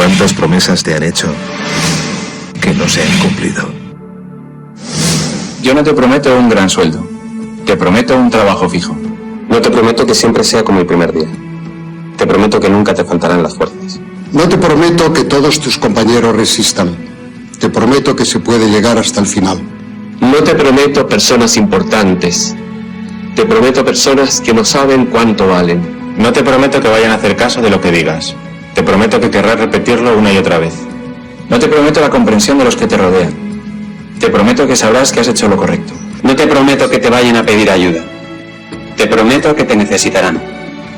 ¿Cuántas promesas te han hecho que no se han cumplido? Yo no te prometo un gran sueldo. Te prometo un trabajo fijo. No te prometo que siempre sea como el primer día. Te prometo que nunca te faltarán las fuerzas. No te prometo que todos tus compañeros resistan. Te prometo que se puede llegar hasta el final. No te prometo personas importantes. Te prometo personas que no saben cuánto valen. No te prometo que vayan a hacer caso de lo que digas. Te prometo que querrás repetirlo una y otra vez. No te prometo la comprensión de los que te rodean. Te prometo que sabrás que has hecho lo correcto. No te prometo que te vayan a pedir ayuda. Te prometo que te necesitarán.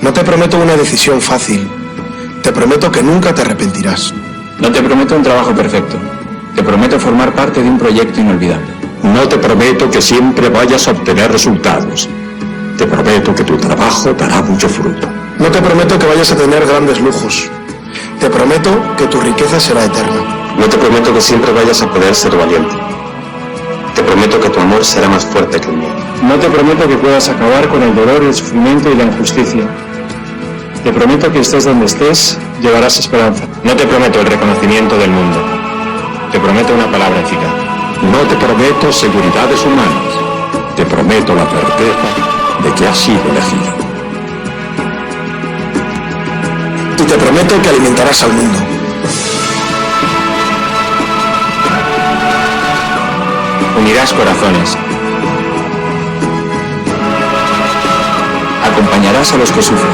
No te prometo una decisión fácil. Te prometo que nunca te arrepentirás. No te prometo un trabajo perfecto. Te prometo formar parte de un proyecto inolvidable. No te prometo que siempre vayas a obtener resultados. Te prometo que tu trabajo dará mucho fruto. No te prometo que vayas a tener grandes lujos. Te prometo que tu riqueza será eterna. No te prometo que siempre vayas a poder ser valiente. Te prometo que tu amor será más fuerte que el mío. No te prometo que puedas acabar con el dolor, el sufrimiento y la injusticia. Te prometo que estés donde estés, llevarás esperanza. No te prometo el reconocimiento del mundo. Te prometo una palabra eficaz. No te prometo seguridades humanas. Te prometo la certeza de que has sido elegido. Y te prometo que alimentarás al mundo. Unirás corazones. Acompañarás a los que sufren.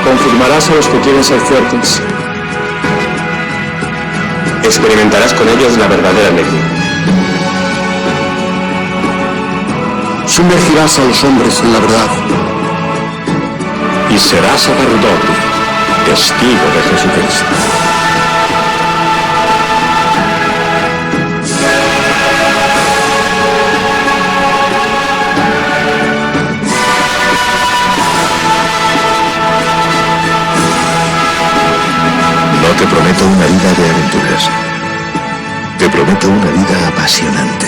Confirmarás a los que quieren ser fuertes. Experimentarás con ellos la verdadera alegría. Sumergirás a los hombres en la verdad. Y serás sacerdote, testigo de Jesucristo. No te prometo una vida de aventuras. Te prometo una vida apasionante.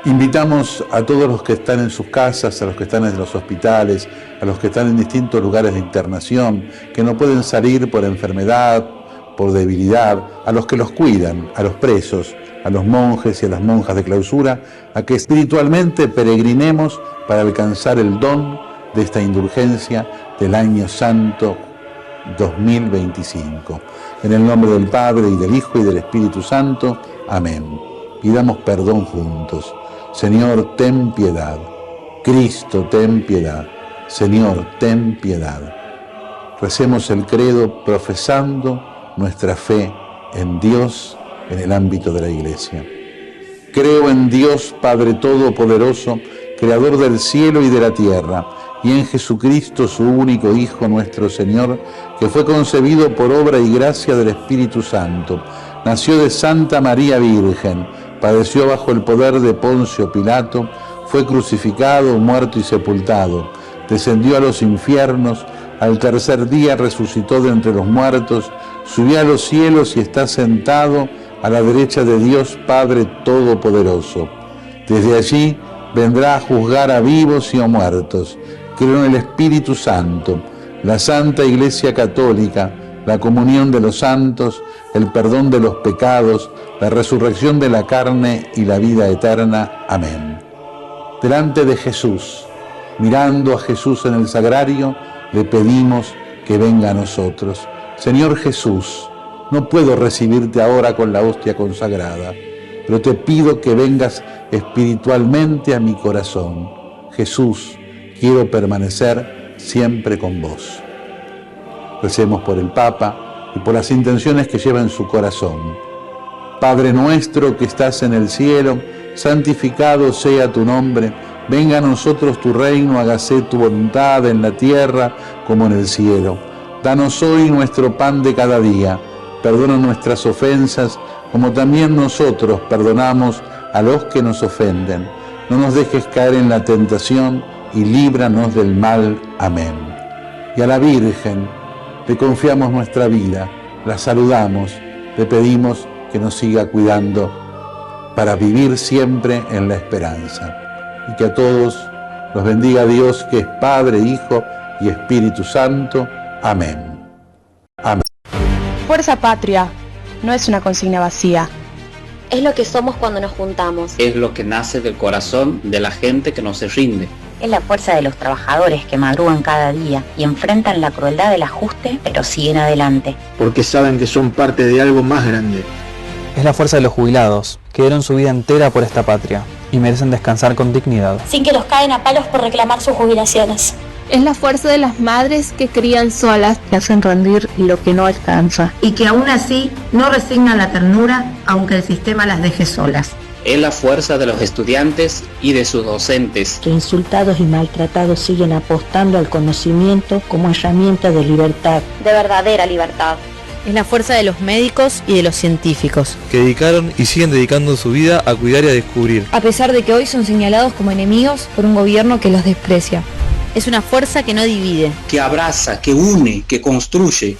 Invitamos a todos los que están en sus casas, a los que están en los hospitales, a los que están en distintos lugares de internación, que no pueden salir por enfermedad, por debilidad, a los que los cuidan, a los presos, a los monjes y a las monjas de clausura, a que espiritualmente peregrinemos para alcanzar el don de esta indulgencia del año santo 2025. En el nombre del Padre, y del Hijo, y del Espíritu Santo. Amén. Pidamos perdón juntos. Señor, ten piedad. Cristo, ten piedad. Señor, ten piedad. Recemos el credo profesando nuestra fe en Dios en el ámbito de la Iglesia. Creo en Dios Padre Todopoderoso, Creador del cielo y de la tierra, y en Jesucristo, su único Hijo, nuestro Señor, que fue concebido por obra y gracia del Espíritu Santo. Nació de Santa María Virgen, padeció bajo el poder de Poncio Pilato, fue crucificado, muerto y sepultado, descendió a los infiernos, al tercer día resucitó de entre los muertos, subió a los cielos y está sentado a la derecha de Dios Padre Todopoderoso. Desde allí vendrá a juzgar a vivos y a muertos. Creo en el Espíritu Santo, la Santa Iglesia Católica, la comunión de los santos, el perdón de los pecados, la resurrección de la carne y la vida eterna. Amén. Delante de Jesús, mirando a Jesús en el sagrario, le pedimos que venga a nosotros. Señor Jesús, no puedo recibirte ahora con la hostia consagrada, pero te pido que vengas espiritualmente a mi corazón. Jesús, quiero permanecer siempre con vos. Recemos por el Papa y por las intenciones que lleva en su corazón. Padre nuestro que estás en el cielo, santificado sea tu nombre. Venga a nosotros tu reino, hágase tu voluntad en la tierra como en el cielo. Danos hoy nuestro pan de cada día. Perdona nuestras ofensas, como también nosotros perdonamos a los que nos ofenden. No nos dejes caer en la tentación y líbranos del mal. Amén. Y a la Virgen le confiamos nuestra vida, la saludamos, le pedimos que nos siga cuidando para vivir siempre en la esperanza. Y que a todos los bendiga Dios, que es Padre, Hijo y Espíritu Santo. Amén. Amén. Fuerza Patria no es una consigna vacía. Es lo que somos cuando nos juntamos. Es lo que nace del corazón de la gente que no se rinde. Es la fuerza de los trabajadores que madrugan cada día y enfrentan la crueldad del ajuste, pero siguen adelante. Porque saben que son parte de algo más grande. Es la fuerza de los jubilados, que dieron su vida entera por esta patria y merecen descansar con dignidad. Sin que los caen a palos por reclamar sus jubilaciones. Es la fuerza de las madres que crían solas, que hacen rendir lo que no alcanza y que aún así no resignan la ternura aunque el sistema las deje solas. Es la fuerza de los estudiantes y de sus docentes, que insultados y maltratados siguen apostando al conocimiento como herramienta de libertad, de verdadera libertad. Es la fuerza de los médicos y de los científicos, que dedicaron y siguen dedicando su vida a cuidar y a descubrir, a pesar de que hoy son señalados como enemigos por un gobierno que los desprecia. Es una fuerza que no divide, que abraza, que une, que construye.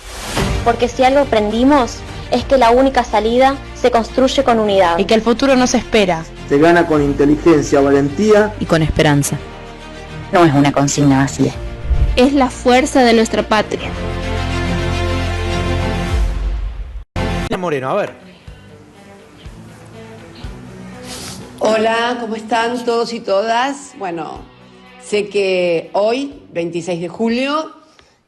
Porque si algo aprendimos es que la única salida se construye con unidad. Y que el futuro no se espera. Se gana con inteligencia, valentía y con esperanza. No es una consigna vacía. Es la fuerza de nuestra patria. Moreno, a ver. Hola, ¿cómo están todos y todas? Bueno, sé que hoy, 26 de julio,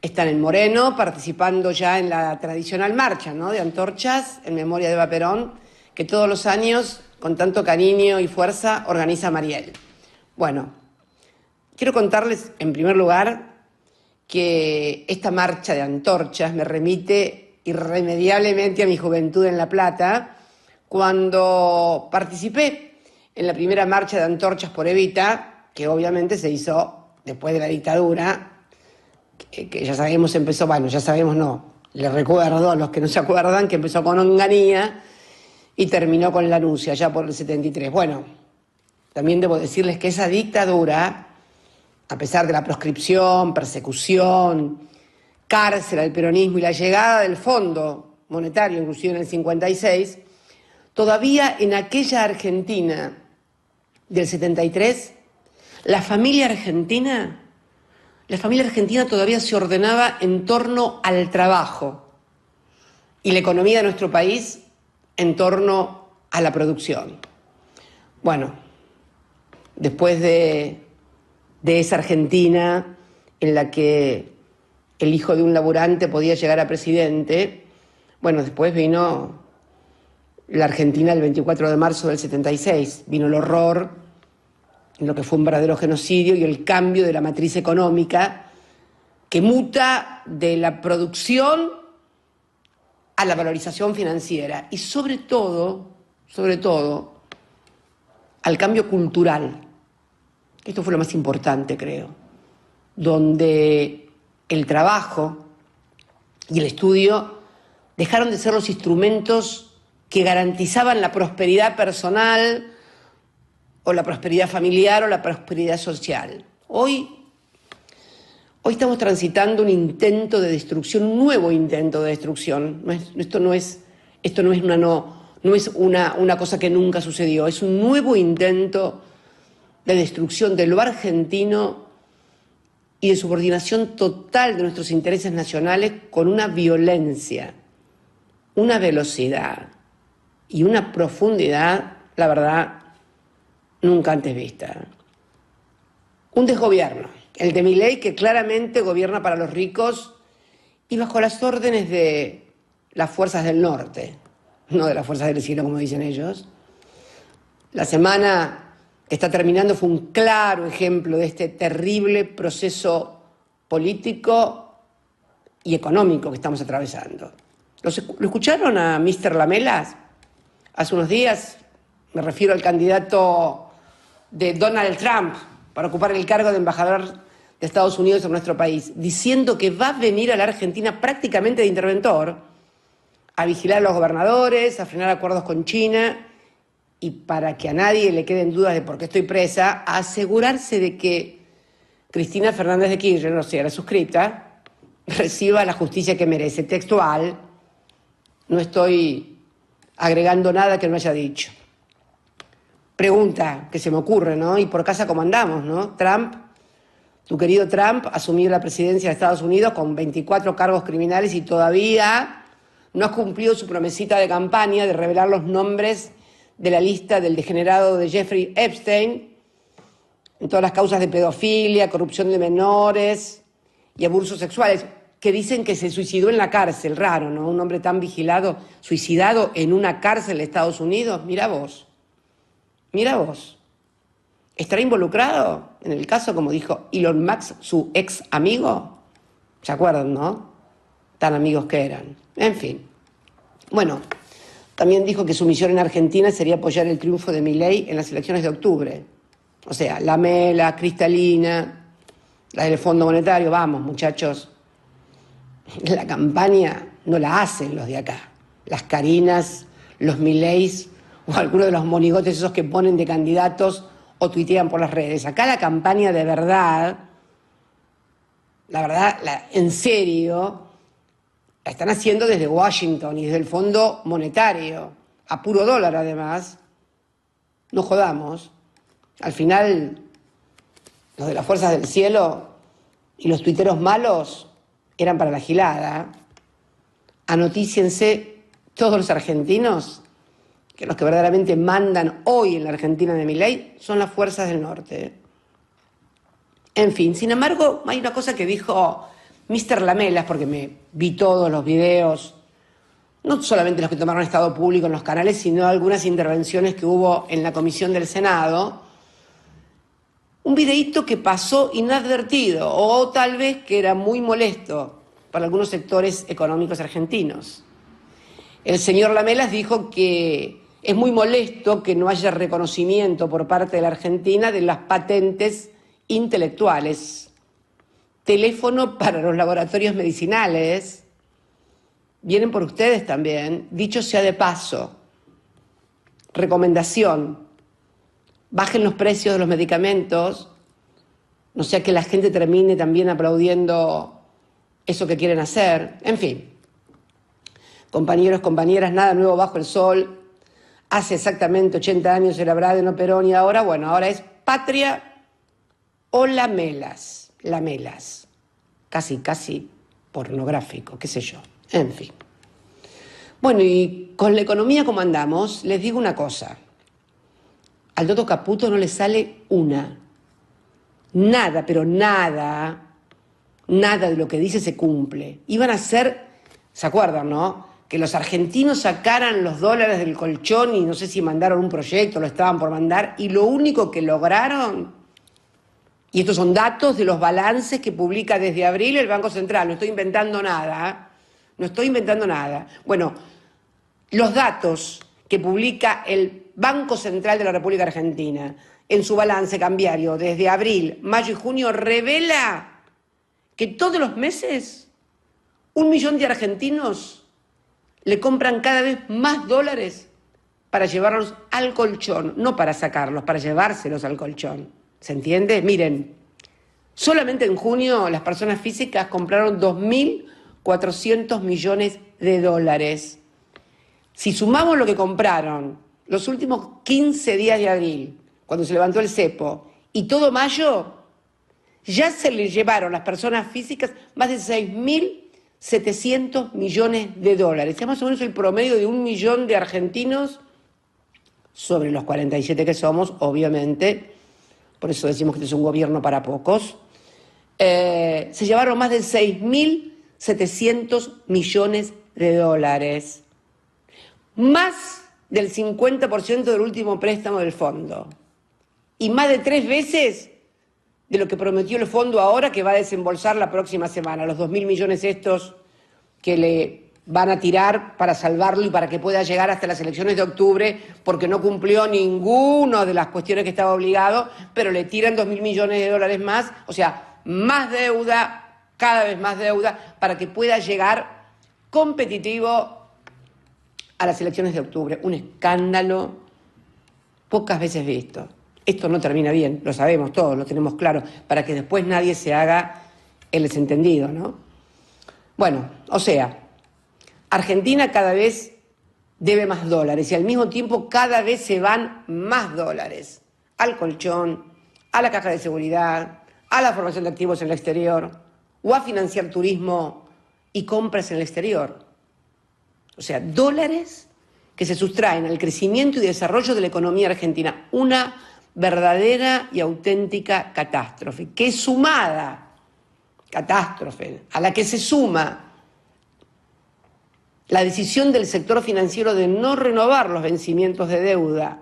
están en Moreno participando ya en la tradicional marcha, ¿no?, de antorchas en memoria de Eva Perón, que todos los años, con tanto cariño y fuerza, organiza Mariel. Bueno, quiero contarles, en primer lugar, que esta marcha de antorchas me remite irremediablemente a mi juventud en La Plata, cuando participé en la primera marcha de antorchas por Evita, que obviamente se hizo después de la dictadura, que ya sabemos empezó, bueno, ya sabemos no, les recuerdo a los que no se acuerdan, que empezó con Onganía y terminó con Lanusse, allá por el 73. Bueno, también debo decirles que esa dictadura, a pesar de la proscripción, persecución, cárcel al peronismo y la llegada del Fondo Monetario, inclusive en el 56, todavía en aquella Argentina del 73, la familia argentina todavía se ordenaba en torno al trabajo y la economía de nuestro país en torno a la producción. Bueno, después de esa Argentina en la que el hijo de un laburante podía llegar a presidente. Bueno, después vino la Argentina el 24 de marzo del 76, vino el horror, lo que fue un verdadero genocidio y el cambio de la matriz económica que muta de la producción a la valorización financiera y sobre todo, al cambio cultural. Esto fue lo más importante, creo, donde el trabajo y el estudio dejaron de ser los instrumentos que garantizaban la prosperidad personal o la prosperidad familiar o la prosperidad social. Hoy estamos transitando un intento de destrucción, un nuevo intento de destrucción. Esto no es una cosa que nunca sucedió, es un nuevo intento de destrucción de lo argentino y de subordinación total de nuestros intereses nacionales con una violencia, una velocidad y una profundidad, la verdad, nunca antes vista. Un desgobierno, el de Milei, que claramente gobierna para los ricos y bajo las órdenes de las fuerzas del norte, no de las fuerzas del cielo, como dicen ellos. La semana que está terminando fue un claro ejemplo de este terrible proceso político y económico que estamos atravesando. ¿Lo escucharon a Mr. Lamelas hace unos días? Me refiero al candidato de Donald Trump para ocupar el cargo de embajador de Estados Unidos en nuestro país, diciendo que va a venir a la Argentina prácticamente de interventor a vigilar a los gobernadores, a frenar acuerdos con China y, para que a nadie le queden dudas de por qué estoy presa, a asegurarse de que Cristina Fernández de Kirchner, o sea, la suscripta, reciba la justicia que merece. Textual, no estoy agregando nada que no haya dicho. Pregunta que se me ocurre, ¿no? ¿Y por casa cómo andamos, no? Trump, tu querido Trump, asumió la presidencia de Estados Unidos con 24 cargos criminales y todavía no ha cumplido su promesita de campaña de revelar los nombres de la lista del degenerado de Jeffrey Epstein en todas las causas de pedofilia, corrupción de menores y abusos sexuales, que dicen que se suicidó en la cárcel. Raro, ¿no? Un hombre tan vigilado, suicidado en una cárcel de Estados Unidos. Mira vos. ¿Estará involucrado en el caso, como dijo Elon Musk, su ex amigo? ¿Se acuerdan, no? Tan amigos que eran. En fin. Bueno, también dijo que su misión en Argentina sería apoyar el triunfo de Milei en las elecciones de octubre. O sea, Lamela, Cristalina, la del Fondo Monetario. Vamos, muchachos. La campaña no la hacen los de acá. Las Carinas, los Mileis o algunos de los monigotes esos que ponen de candidatos o tuitean por las redes. Acá la campaña de verdad, en serio, la están haciendo desde Washington y desde el Fondo Monetario, a puro dólar además. No jodamos. Al final, los de las fuerzas del cielo y los tuiteros malos eran para la gilada. Anotíciense todos los argentinos que los que verdaderamente mandan hoy en la Argentina de Milei son las fuerzas del norte. En fin, sin embargo, hay una cosa que dijo Mr. Lamelas, porque me vi todos los videos, no solamente los que tomaron estado público en los canales, sino algunas intervenciones que hubo en la comisión del Senado. Un videíto que pasó inadvertido, o tal vez que era muy molesto para algunos sectores económicos argentinos. El señor Lamelas dijo que es muy molesto que no haya reconocimiento por parte de la Argentina de las patentes intelectuales. Teléfono para los laboratorios medicinales. Vienen por ustedes también. Dicho sea de paso, recomendación: bajen los precios de los medicamentos, no sea que la gente termine también aplaudiendo eso que quieren hacer. En fin, compañeros, compañeras, nada nuevo bajo el sol. Hace exactamente 80 años era Brade, no Perón, y ahora, bueno, ahora es Patria o Lamelas. Lamelas. Casi pornográfico, qué sé yo. En fin. Bueno, y con la economía como andamos, les digo una cosa. Al Toto Caputo no le sale una. Nada, pero nada nada de lo que dice se cumple. Iban a hacer, ¿se acuerdan, no? Que los argentinos sacaran los dólares del colchón y no sé si mandaron un proyecto, lo estaban por mandar, y lo único que lograron, y estos son datos de los balances que publica desde abril el Banco Central, no estoy inventando nada, ¿eh? No estoy inventando nada. Bueno, los datos que publica el Banco Central de la República Argentina en su balance cambiario desde abril, mayo y junio revela que todos los meses 1 millón de argentinos le compran cada vez más dólares para llevarlos al colchón, no para sacarlos, para llevárselos al colchón. ¿Se entiende? Miren, solamente en junio las personas físicas compraron 2.400 millones de dólares. Si sumamos lo que compraron los últimos 15 días de abril, cuando se levantó el cepo, y todo mayo, ya se le llevaron las personas físicas más de 6.700 millones de dólares. Es más o menos el promedio de 1 millón de argentinos sobre los 47 que somos, obviamente. Por eso decimos que este es un gobierno para pocos. Se llevaron más de 6.700 millones de dólares. Más del 50% del último préstamo del fondo. Y más de 3 veces de lo que prometió el fondo ahora, que va a desembolsar la próxima semana, los 2.000 millones estos que le van a tirar para salvarlo y para que pueda llegar hasta las elecciones de octubre, porque no cumplió ninguna de las cuestiones que estaba obligado, pero le tiran 2.000 millones de dólares más, o sea, más deuda, cada vez más deuda, para que pueda llegar competitivo a las elecciones de octubre. Un escándalo pocas veces visto. Esto no termina bien, lo sabemos todos, lo tenemos claro, para que después nadie se haga el desentendido, ¿no? Bueno, o sea, Argentina cada vez debe más dólares y al mismo tiempo cada vez se van más dólares al colchón, a la caja de seguridad, a la formación de activos en el exterior o a financiar turismo y compras en el exterior. O sea, dólares que se sustraen al crecimiento y desarrollo de la economía argentina. Una verdadera y auténtica catástrofe, que es sumada, catástrofe, a la que se suma la decisión del sector financiero de no renovar los vencimientos de deuda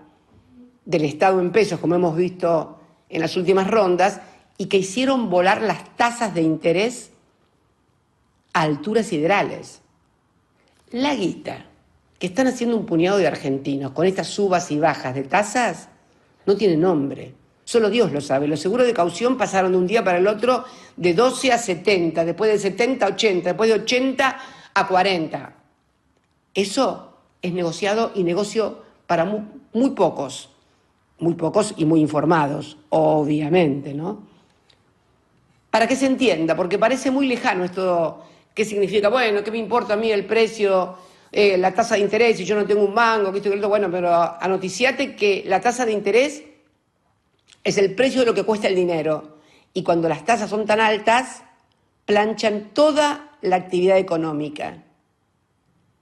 del Estado en pesos, como hemos visto en las últimas rondas, y que hicieron volar las tasas de interés a alturas siderales. La guita que están haciendo un puñado de argentinos con estas subas y bajas de tasas no tiene nombre. Solo Dios lo sabe. Los seguros de caución pasaron de un día para el otro de 12 a 70, después de 70 a 80, después de 80 a 40. Eso es negociado y negocio para muy pocos y muy informados, obviamente, ¿no? Para que se entienda, porque parece muy lejano esto. ¿Qué significa? Bueno, ¿qué me importa a mí el precio, la tasa de interés si yo no tengo un mango? Que esto, que esto. Bueno, pero anoticiate que la tasa de interés es el precio de lo que cuesta el dinero. Y cuando las tasas son tan altas, planchan toda la actividad económica.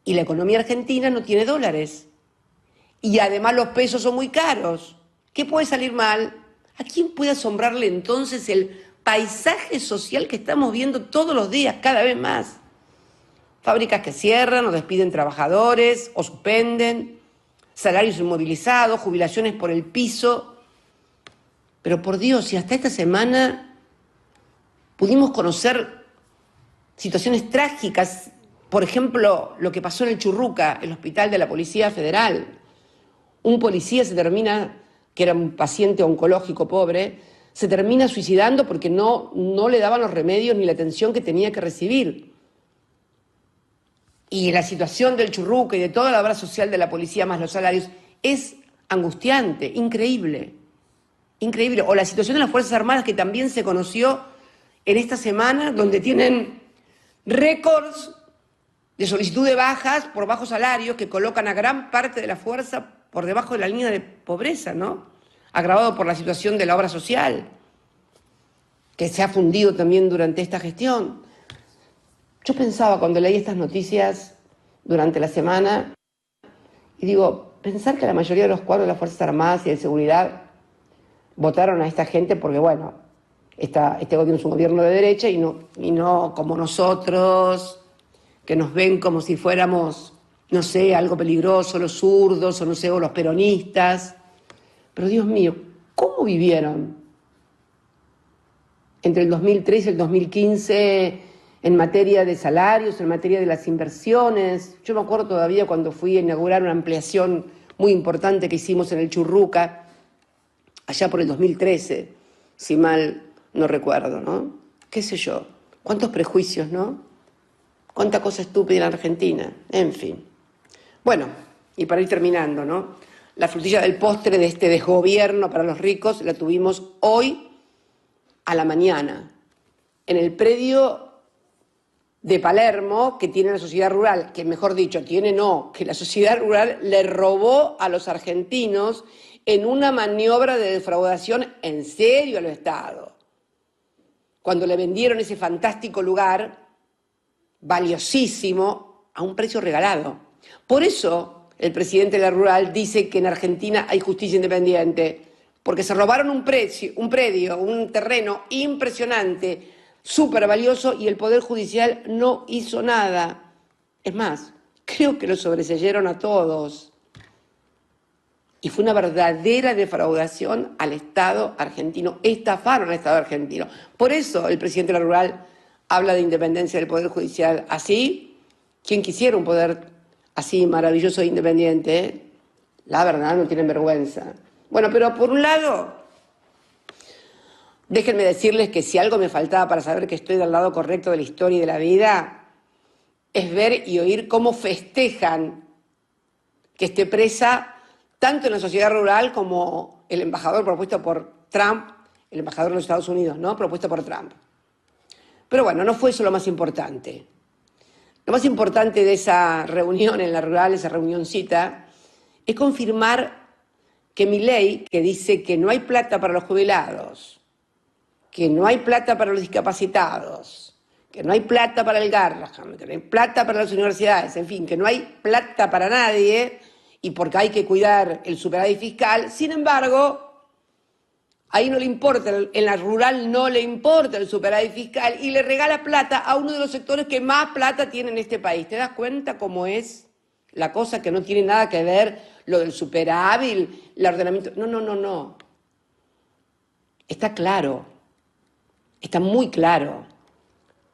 Y la economía argentina no tiene dólares. Y además los pesos son muy caros. ¿Qué puede salir mal? ¿A quién puede asombrarle entonces el paisaje social que estamos viendo todos los días, cada vez más? Fábricas que cierran o despiden trabajadores o suspenden, salarios inmovilizados, jubilaciones por el piso. Pero por Dios, si hasta esta semana pudimos conocer situaciones trágicas, por ejemplo, lo que pasó en el Churruca, el hospital de la Policía Federal. Un policía que era un paciente oncológico pobre, se termina suicidando porque no le daban los remedios ni la atención que tenía que recibir. Y la situación del Churruca y de toda la obra social de la policía más los salarios es angustiante, increíble. Increíble. O la situación de las Fuerzas Armadas, que también se conoció en esta semana, donde tienen récords de solicitud de bajas por bajos salarios que colocan a gran parte de la fuerza por debajo de la línea de pobreza, ¿no? Agravado por la situación de la obra social, que se ha fundido también durante esta gestión. Yo pensaba cuando leí estas noticias durante la semana, y digo, pensar que la mayoría de los cuadros de las Fuerzas Armadas y de Seguridad votaron a esta gente porque, bueno, este gobierno es un gobierno de derecha y no como nosotros, que nos ven como si fuéramos, no sé, algo peligroso, los zurdos, o no sé, o los peronistas. Pero Dios mío, ¿cómo vivieron entre el 2003 y el 2015 en materia de salarios, en materia de las inversiones? Yo me acuerdo todavía cuando fui a inaugurar una ampliación muy importante que hicimos en el Churruca, allá por el 2013, si mal no recuerdo, ¿no? ¿Qué sé yo? ¿Cuántos prejuicios, no? ¿Cuánta cosa estúpida en Argentina? En fin. Bueno, y para ir terminando, ¿no? La frutilla del postre de este desgobierno para los ricos la tuvimos hoy a la mañana, en el predio de Palermo que tiene la sociedad rural, que mejor dicho, que la sociedad rural le robó a los argentinos en una maniobra de defraudación en serio al Estado. Cuando le vendieron ese fantástico lugar, valiosísimo, a un precio regalado. Por eso el presidente de la rural dice que en Argentina hay justicia independiente, porque se robaron un predio, un terreno impresionante, súper valioso, y el Poder Judicial no hizo nada. Es más, creo que lo sobreseyeron a todos. Y fue una verdadera defraudación al Estado argentino. Estafaron al Estado argentino. Por eso el presidente de la rural habla de independencia del Poder Judicial. Así, quien quisiera un poder así maravilloso e independiente, la verdad, no tienen vergüenza. Bueno, pero por un lado, déjenme decirles que si algo me faltaba para saber que estoy del lado correcto de la historia y de la vida, es ver y oír cómo festejan que esté presa tanto en la sociedad rural como el embajador propuesto por Trump, el embajador de los Estados Unidos, ¿no? Propuesto por Trump. Pero bueno, no fue eso lo más importante. Lo más importante de esa reunión en la rural, esa reunioncita, es confirmar que Milei, que dice que no hay plata para los jubilados, que no hay plata para los discapacitados, que no hay plata para el Garrahan, que no hay plata para las universidades, en fin, que no hay plata para nadie, y porque hay que cuidar el superávit fiscal. Sin embargo, ahí no le importa, en la rural no le importa el superávit fiscal y le regala plata a uno de los sectores que más plata tiene en este país. ¿Te das cuenta cómo es la cosa, que no tiene nada que ver lo del superávit, el ordenamiento? No. Está claro, está muy claro,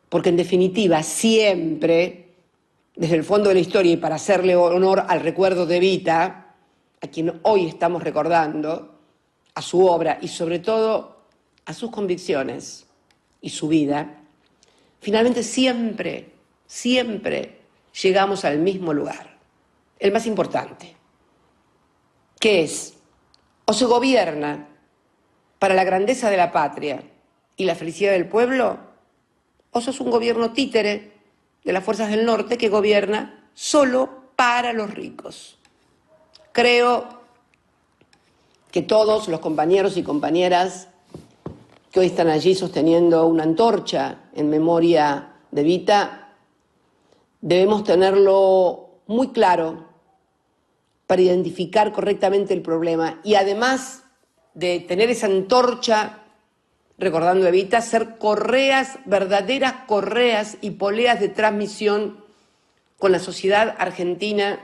porque en definitiva siempre, desde el fondo de la historia y para hacerle honor al recuerdo de Evita, a quien hoy estamos recordando, a su obra y sobre todo a sus convicciones y su vida, finalmente siempre llegamos al mismo lugar, el más importante, que es, o se gobierna para la grandeza de la patria y la felicidad del pueblo, o sos un gobierno títere de las fuerzas del norte que gobierna solo para los ricos. Creo que todos los compañeros y compañeras que hoy están allí sosteniendo una antorcha en memoria de Evita, debemos tenerlo muy claro para identificar correctamente el problema y además de tener esa antorcha recordando a Evita, ser correas, verdaderas correas y poleas de transmisión con la sociedad argentina,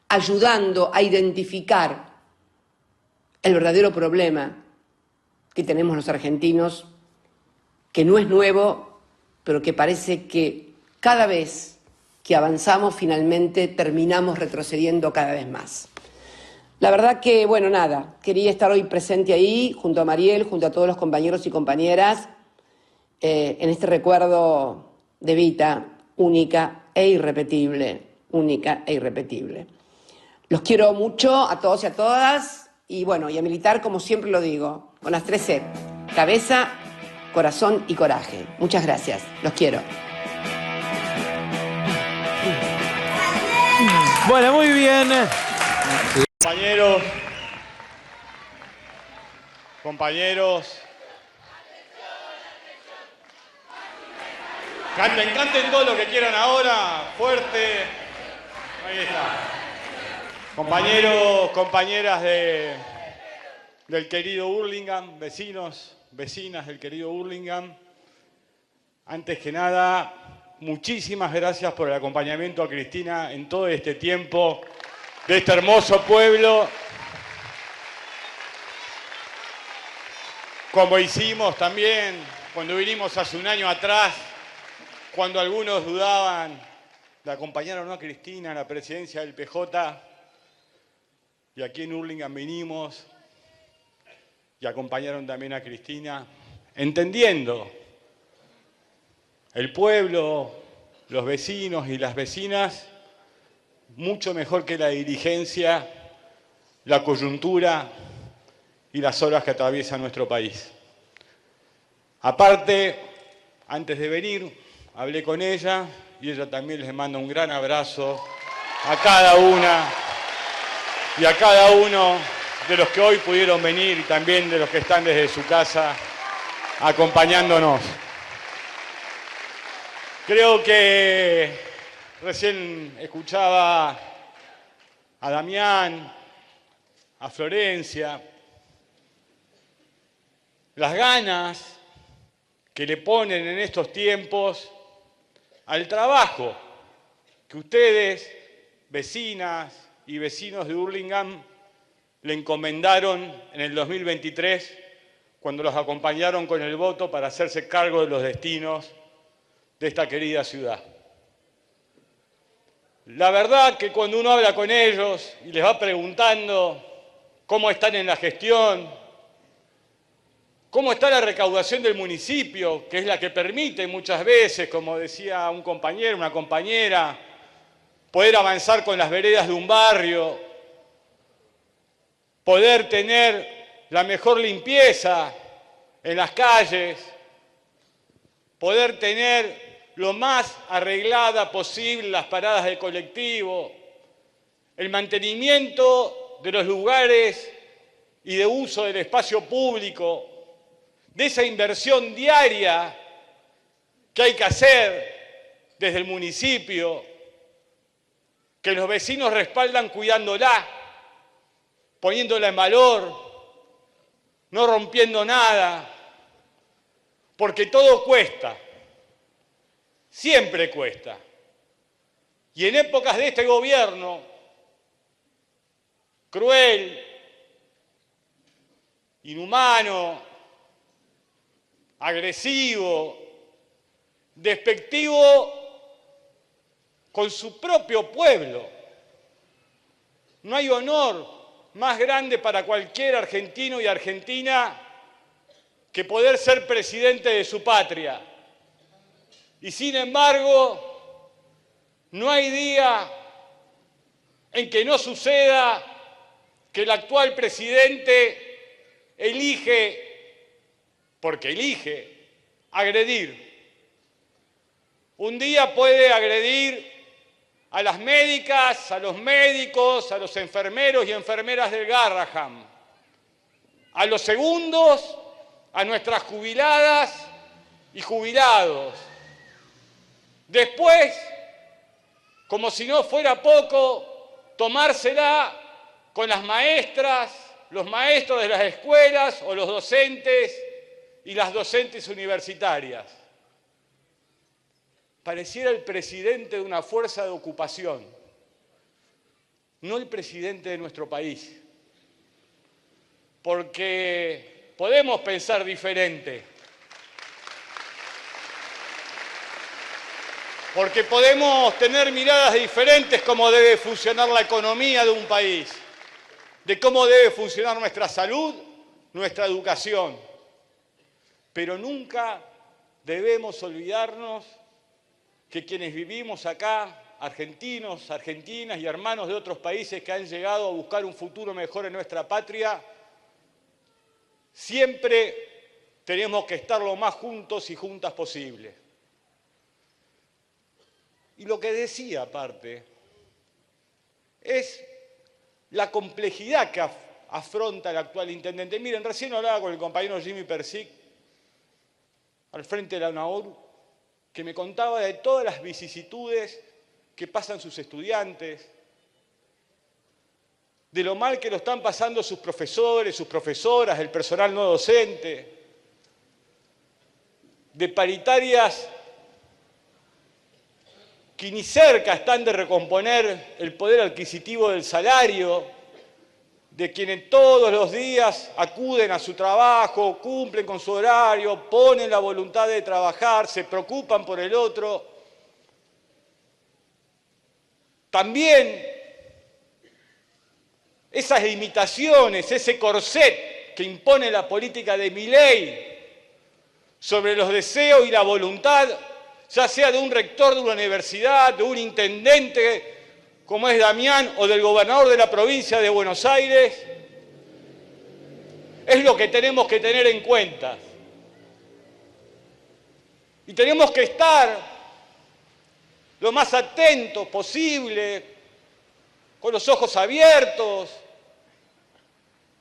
ayudando a identificar el verdadero problema que tenemos los argentinos, que no es nuevo, pero que parece que cada vez que avanzamos finalmente terminamos retrocediendo cada vez más. La verdad que, bueno, nada, quería estar hoy presente ahí, junto a Mariel, junto a todos los compañeros y compañeras, en este recuerdo de Evita, única e irrepetible, Los quiero mucho a todos y a todas, y bueno, y a militar, como siempre lo digo, con las 3 C, cabeza, corazón y coraje. Muchas gracias, los quiero. Bueno, muy bien. Compañeros, canten todo lo que quieran ahora, fuerte, ahí está. Compañeros, compañeras del querido Hurlingham, vecinos, vecinas del querido Hurlingham, antes que nada, muchísimas gracias por el acompañamiento a Cristina en todo este tiempo de este hermoso pueblo, como hicimos también cuando vinimos hace un año atrás, cuando algunos dudaban de acompañar o no a Cristina en la presidencia del PJ, y aquí en Hurlingham vinimos y acompañaron también a Cristina, entendiendo el pueblo, los vecinos y las vecinas, mucho mejor que la dirigencia, la coyuntura y las horas que atraviesa nuestro país. Aparte, antes de venir, hablé con ella y ella también les manda un gran abrazo a cada una y a cada uno de los que hoy pudieron venir y también de los que están desde su casa acompañándonos. Creo que recién escuchaba a Damián, a Florencia, las ganas que le ponen en estos tiempos al trabajo que ustedes, vecinas y vecinos de Hurlingham, le encomendaron en el 2023 cuando los acompañaron con el voto para hacerse cargo de los destinos de esta querida ciudad. La verdad que cuando uno habla con ellos y les va preguntando cómo están en la gestión, cómo está la recaudación del municipio, que es la que permite muchas veces, como decía un compañero, una compañera, poder avanzar con las veredas de un barrio, poder tener la mejor limpieza en las calles, poder tener lo más arreglada posible las paradas de colectivo, el mantenimiento de los lugares y de uso del espacio público, de esa inversión diaria que hay que hacer desde el municipio, que los vecinos respaldan cuidándola, poniéndola en valor, no rompiendo nada, porque todo cuesta, siempre cuesta. Y en épocas de este gobierno cruel, inhumano, agresivo, despectivo con su propio pueblo. No hay honor más grande para cualquier argentino y argentina que poder ser presidente de su patria. Y sin embargo, no hay día en que no suceda que el actual presidente elige, porque elige, agredir. Un día puede agredir a las médicas, a los médicos, a los enfermeros y enfermeras del Garraham. A los segundos, a nuestras jubiladas y jubilados. Después, como si no fuera poco, tomársela con las maestras, los maestros de las escuelas o los docentes y las docentes universitarias. Pareciera el presidente de una fuerza de ocupación, no el presidente de nuestro país. Porque podemos pensar diferente. Porque podemos tener miradas diferentes cómo debe funcionar la economía de un país, de cómo debe funcionar nuestra salud, nuestra educación. Pero nunca debemos olvidarnos que quienes vivimos acá, argentinos, argentinas y hermanos de otros países que han llegado a buscar un futuro mejor en nuestra patria, siempre tenemos que estar lo más juntos y juntas posible. Y lo que decía aparte es la complejidad que afronta el actual intendente. Miren, recién hablaba con el compañero Jimmy Persic al frente de la UNAOR, que me contaba de todas las vicisitudes que pasan sus estudiantes, de lo mal que lo están pasando sus profesores, sus profesoras, el personal no docente, de paritarias que ni cerca están de recomponer el poder adquisitivo del salario, de quienes todos los días acuden a su trabajo, cumplen con su horario, ponen la voluntad de trabajar, se preocupan por el otro. También esas limitaciones, ese corset que impone la política de Milei sobre los deseos y la voluntad, ya sea de un rector de una universidad, de un intendente como es Damián o del gobernador de la provincia de Buenos Aires, es lo que tenemos que tener en cuenta. Y tenemos que estar lo más atentos posible, con los ojos abiertos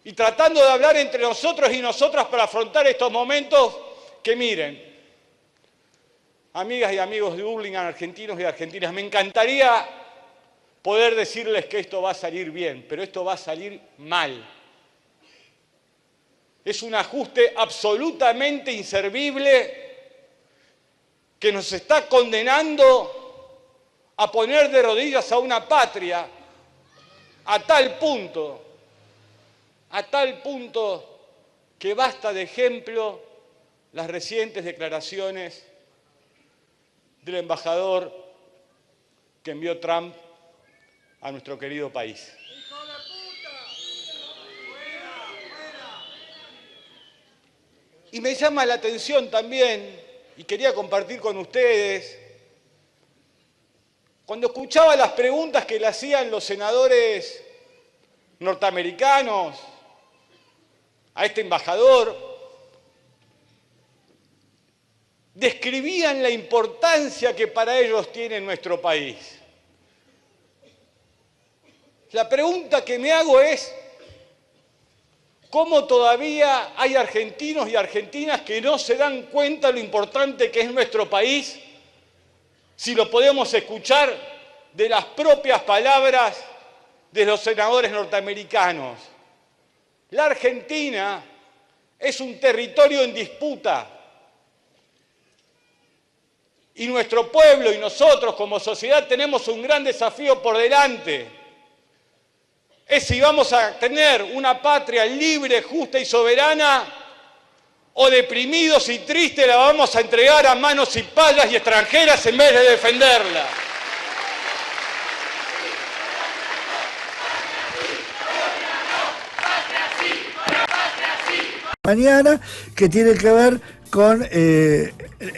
y tratando de hablar entre nosotros y nosotras para afrontar estos momentos que, miren, amigas y amigos de Hurlingham, argentinos y argentinas, me encantaría poder decirles que esto va a salir bien, pero esto va a salir mal. Es un ajuste absolutamente inservible que nos está condenando a poner de rodillas a una patria a tal punto que basta de ejemplo las recientes declaraciones del embajador que envió Trump a nuestro querido país. Y me llama la atención también, y quería compartir con ustedes, cuando escuchaba las preguntas que le hacían los senadores norteamericanos a este embajador, describían la importancia que para ellos tiene nuestro país. La pregunta que me hago es, ¿cómo todavía hay argentinos y argentinas que no se dan cuenta de lo importante que es nuestro país, si lo podemos escuchar de las propias palabras de los senadores norteamericanos? La Argentina es un territorio en disputa y nuestro pueblo y nosotros como sociedad tenemos un gran desafío por delante. Es si vamos a tener una patria libre, justa y soberana, o deprimidos y tristes la vamos a entregar a manos cipayas y extranjeras en vez de defenderla. Mañana, que tiene que ver con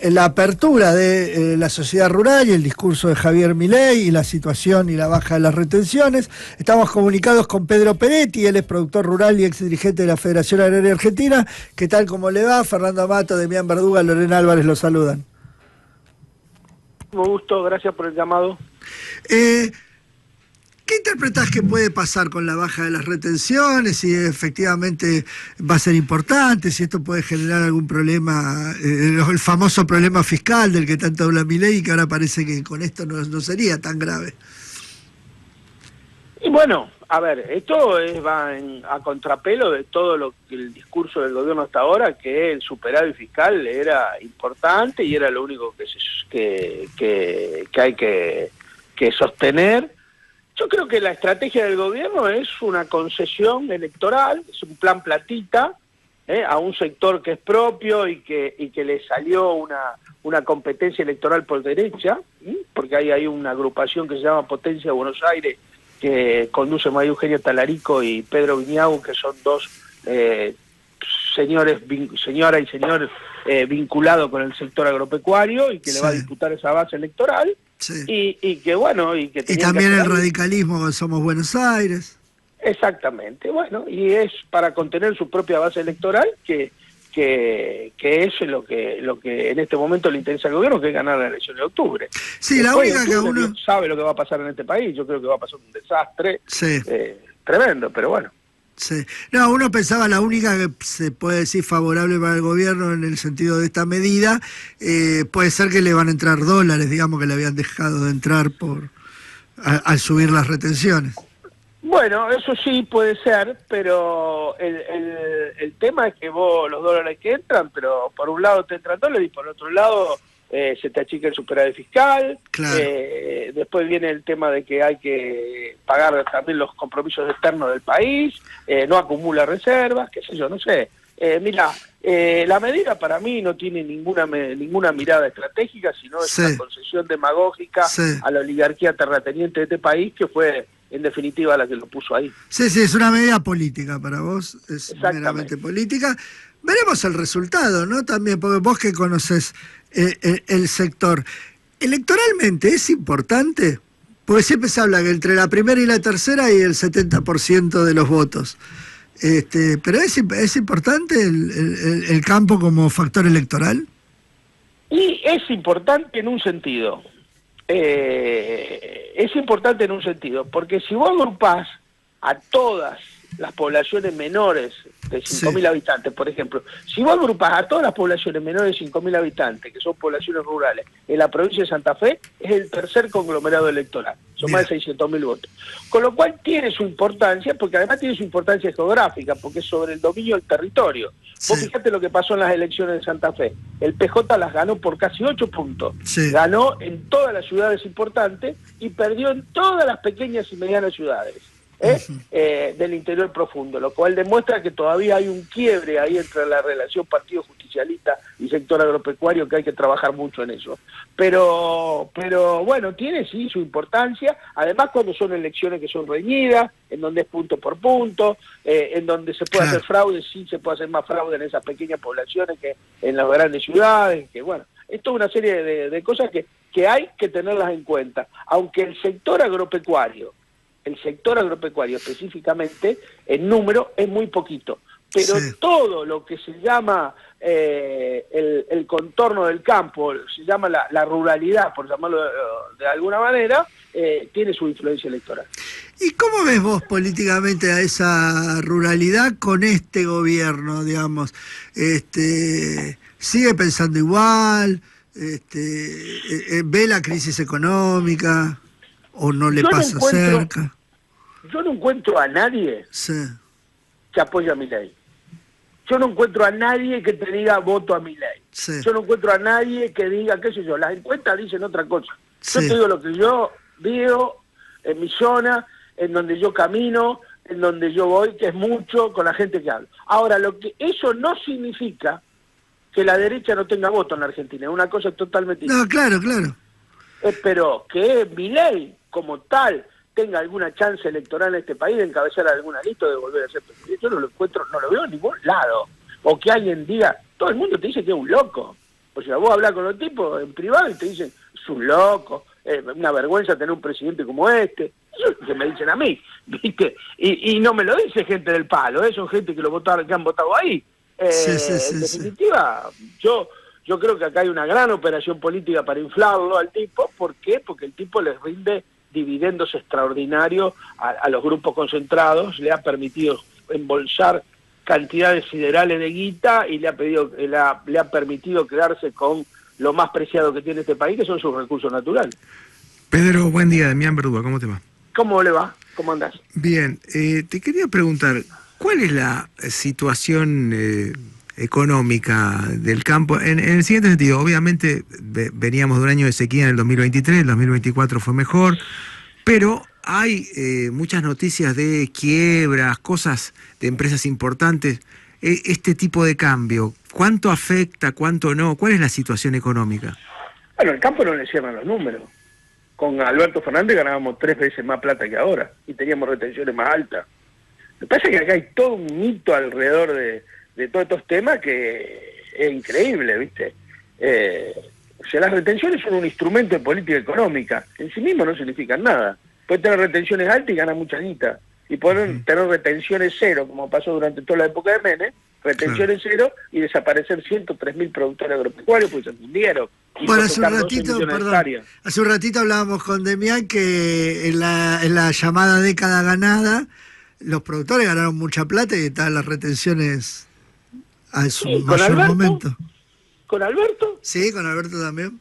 la apertura de la sociedad rural y el discurso de Javier Milei y la situación y la baja de las retenciones. Estamos comunicados con Pedro Peretti, él es productor rural y exdirigente de la Federación Agraria Argentina. ¿Qué tal? ¿Cómo le va? Fernando Amato, Demián Verduga, Lorena Álvarez los saludan. Un gusto, gracias por el llamado. ¿Qué interpretás que puede pasar con la baja de las retenciones? Si efectivamente va a ser importante, si esto puede generar algún problema, el famoso problema fiscal del que tanto habla Milei y que ahora parece que con esto no sería tan grave. Y bueno, a ver, esto va a contrapelo de todo lo que el discurso del gobierno hasta ahora, que el superávit fiscal era importante y era lo único que hay que sostener. Yo creo que la estrategia del gobierno es una concesión electoral, es un plan platita, a un sector que es propio y que le salió una competencia electoral por derecha, porque hay una agrupación que se llama Potencia Buenos Aires, que conduce María Eugenia Talarico y Pedro Viñau, que son dos señora y señor vinculados con el sector agropecuario y que le va a disputar esa base electoral. Sí. Y que bueno, y también el radicalismo Somos Buenos Aires. Exactamente, bueno, y es para contener su propia base electoral que es lo que en este momento le interesa al gobierno, que es ganar la elección de octubre. Sí, después la única que uno sabe lo que va a pasar en este país. Yo creo que va a pasar un desastre tremendo, pero bueno. Sí. No, uno pensaba la única que se puede decir favorable para el gobierno en el sentido de esta medida, puede ser que le van a entrar dólares, digamos que le habían dejado de entrar al subir las retenciones. Bueno, eso sí puede ser, pero el el tema es que vos los dólares que entran, pero por un lado te entran dólares y por otro lado se te achica el superávit fiscal. Claro. Después viene el tema de que hay que pagar también los compromisos externos del país, no acumula reservas, qué sé yo, no sé. Mira, la medida para mí no tiene ninguna mirada estratégica, sino es una concesión demagógica a la oligarquía terrateniente de este país, que fue en definitiva la que lo puso ahí. Sí, es una medida política para vos, es meramente política. Veremos el resultado, ¿no? También, porque vos que conoces el sector. Electoralmente es importante, porque siempre se habla que entre la primera y la tercera hay el 70% de los votos. Pero ¿es importante el campo como factor electoral? Y es importante en un sentido. Es importante en un sentido, porque si vos agrupás a todas las poblaciones menores de 5.000 habitantes, por ejemplo, si vos agrupás a todas las poblaciones menores de 5.000 habitantes, que son poblaciones rurales, en la provincia de Santa Fe, es el tercer conglomerado electoral, son más de 600.000 votos. Con lo cual tiene su importancia, porque además tiene su importancia geográfica, porque es sobre el dominio del territorio. Vos fijate lo que pasó en las elecciones de Santa Fe. El PJ las ganó por casi 8 puntos. Ganó en todas las ciudades importantes y perdió en todas las pequeñas y medianas ciudades del interior profundo, lo cual demuestra que todavía hay un quiebre ahí entre la relación partido justicialista y sector agropecuario, que hay que trabajar mucho en eso. Pero bueno, tiene sí su importancia, además cuando son elecciones que son reñidas, en donde es punto por punto, en donde se puede hacer fraude, sí se puede hacer más fraude en esas pequeñas poblaciones que en las grandes ciudades, que bueno, esto es una serie de cosas que hay que tenerlas en cuenta, aunque el sector agropecuario específicamente, en número, es muy poquito. Pero todo lo que se llama el contorno del campo, se llama la ruralidad, por llamarlo de alguna manera, tiene su influencia electoral. ¿Y cómo ves vos políticamente a esa ruralidad con este gobierno, digamos? ¿Sigue pensando igual? ¿Ve la crisis económica? ¿O no le pasa cerca? Yo no encuentro a nadie que apoye a Milei. Yo no encuentro a nadie que te diga voto a Milei. Yo no encuentro a nadie que diga, qué sé yo, las encuestas dicen otra cosa. Yo te digo lo que yo veo en mi zona, en donde yo camino, en donde yo voy, que es mucho con la gente que hablo. Ahora, eso no significa que la derecha no tenga voto en Argentina, es una cosa totalmente distinta. No, claro. Pero que Milei, como tal, tenga alguna chance electoral en este país de encabezar alguna lista, de volver a ser presidente, yo no lo encuentro, no lo veo en ningún lado. O que alguien diga, todo el mundo te dice que es un loco. O sea, vos hablas con los tipos en privado y te dicen, es un loco, una vergüenza tener un presidente como este. Eso es lo que me dicen a mí, ¿viste? Y no me lo dice gente del palo, son gente que han votado ahí. En definitiva, yo creo que acá hay una gran operación política para inflarlo al tipo. ¿Por qué? Porque el tipo les rinde dividendos extraordinarios a los grupos concentrados, le ha permitido embolsar cantidades siderales de guita y le ha permitido quedarse con lo más preciado que tiene este país, que son sus recursos naturales. Pedro, buen día, Demián Verdúa, ¿cómo te va? ¿Cómo le va? ¿Cómo andás? Bien, te quería preguntar, ¿cuál es la situación económica del campo? En el siguiente sentido, obviamente veníamos de un año de sequía en el 2023, el 2024 fue mejor, pero hay muchas noticias de quiebras, cosas de empresas importantes. Este tipo de cambio, ¿cuánto afecta, cuánto no? ¿Cuál es la situación económica? Bueno, el campo no le cierran los números. Con Alberto Fernández ganábamos 3 veces más plata que ahora y teníamos retenciones más altas. Lo que pasa es que acá hay todo un mito alrededor de todos estos temas que es increíble, ¿viste? O sea, las retenciones son un instrumento de política económica. En sí mismo no significan nada. Pueden tener retenciones altas y ganar mucha guita. Y pueden tener retenciones cero, como pasó durante toda la época de Menem, retenciones cero y desaparecer 103.000 productores agropecuarios porque se fundieron. Bueno, hace un ratito hablábamos con Demián que en la llamada década ganada, los productores ganaron mucha plata y estaban las retenciones a su mayor momento. ¿Con Alberto? Sí, con Alberto también.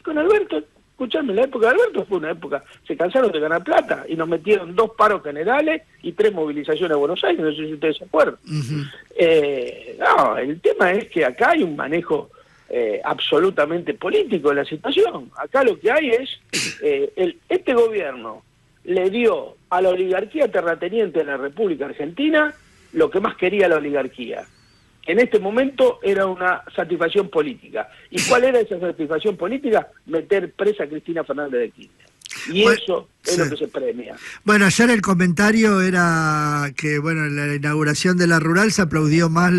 Con Alberto, Escuchame, la época de Alberto fue una época, se cansaron de ganar plata y nos metieron 2 paros generales y 3 movilizaciones a Buenos Aires, no sé si ustedes se acuerdan. No, el tema es que acá hay un manejo absolutamente político de la situación. Acá lo que hay es, este gobierno le dio a la oligarquía terrateniente de la República Argentina lo que más quería la oligarquía. En este momento era una satisfacción política. ¿Y cuál era esa satisfacción política? Meter presa a Cristina Fernández de Kirchner. Y bueno, eso es lo que se premia. Bueno, ayer el comentario era que, bueno, en la inauguración de la rural se aplaudió más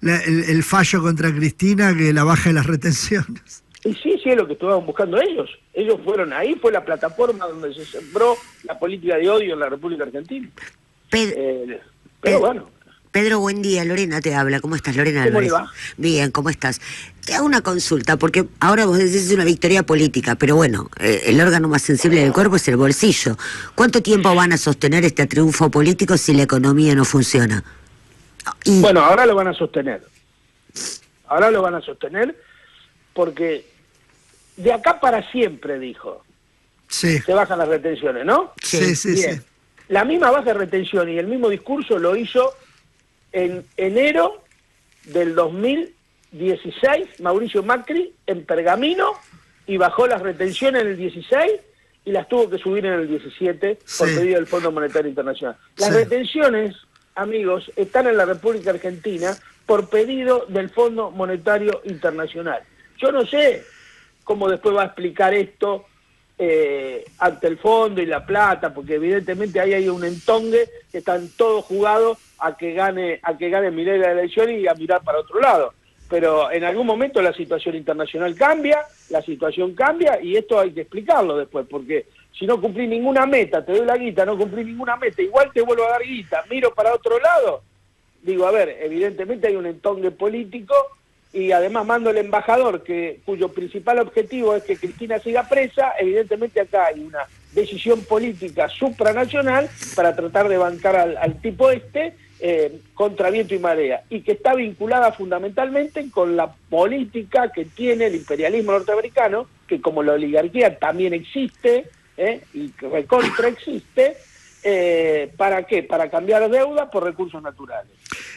el fallo contra Cristina que la baja de las retenciones. Y sí, es lo que estaban buscando ellos. Ellos fueron ahí, fue la plataforma donde se sembró la política de odio en la República Argentina. Pero bueno. Pedro, buen día. Lorena te habla. ¿Cómo estás, Lorena? ¿Cómo le va? Bien, ¿cómo estás? Te hago una consulta, porque ahora vos decís es una victoria política, pero bueno, el órgano más sensible del cuerpo es el bolsillo. ¿Cuánto tiempo van a sostener este triunfo político si la economía no funciona? Bueno, ahora lo van a sostener. Ahora lo van a sostener porque de acá para siempre, dijo. Sí. Se bajan las retenciones, ¿no? Sí. Bien. La misma baja de retención y el mismo discurso lo hizo en enero del 2016 Mauricio Macri en Pergamino y bajó las retenciones en el 16 y las tuvo que subir en el 17 por pedido del Fondo Monetario Internacional. Las retenciones, amigos, están en la República Argentina por pedido del Fondo Monetario Internacional. Yo no sé cómo después va a explicar esto ante el fondo y la plata, porque evidentemente ahí hay un entongue que están todos jugados a que gane Milei la elección y a mirar para otro lado. Pero en algún momento la situación internacional cambia, la situación cambia y esto hay que explicarlo después, porque si no cumplí ninguna meta, te doy la guita, no cumplí ninguna meta, igual te vuelvo a dar guita, miro para otro lado, digo, a ver, evidentemente hay un entongue político y además mando al embajador cuyo principal objetivo es que Cristina siga presa. Evidentemente acá hay una decisión política supranacional para tratar de bancar al tipo contra viento y marea, y que está vinculada fundamentalmente con la política que tiene el imperialismo norteamericano, que como la oligarquía también existe, y recontra existe. ¿Para qué? Para cambiar deuda por recursos naturales.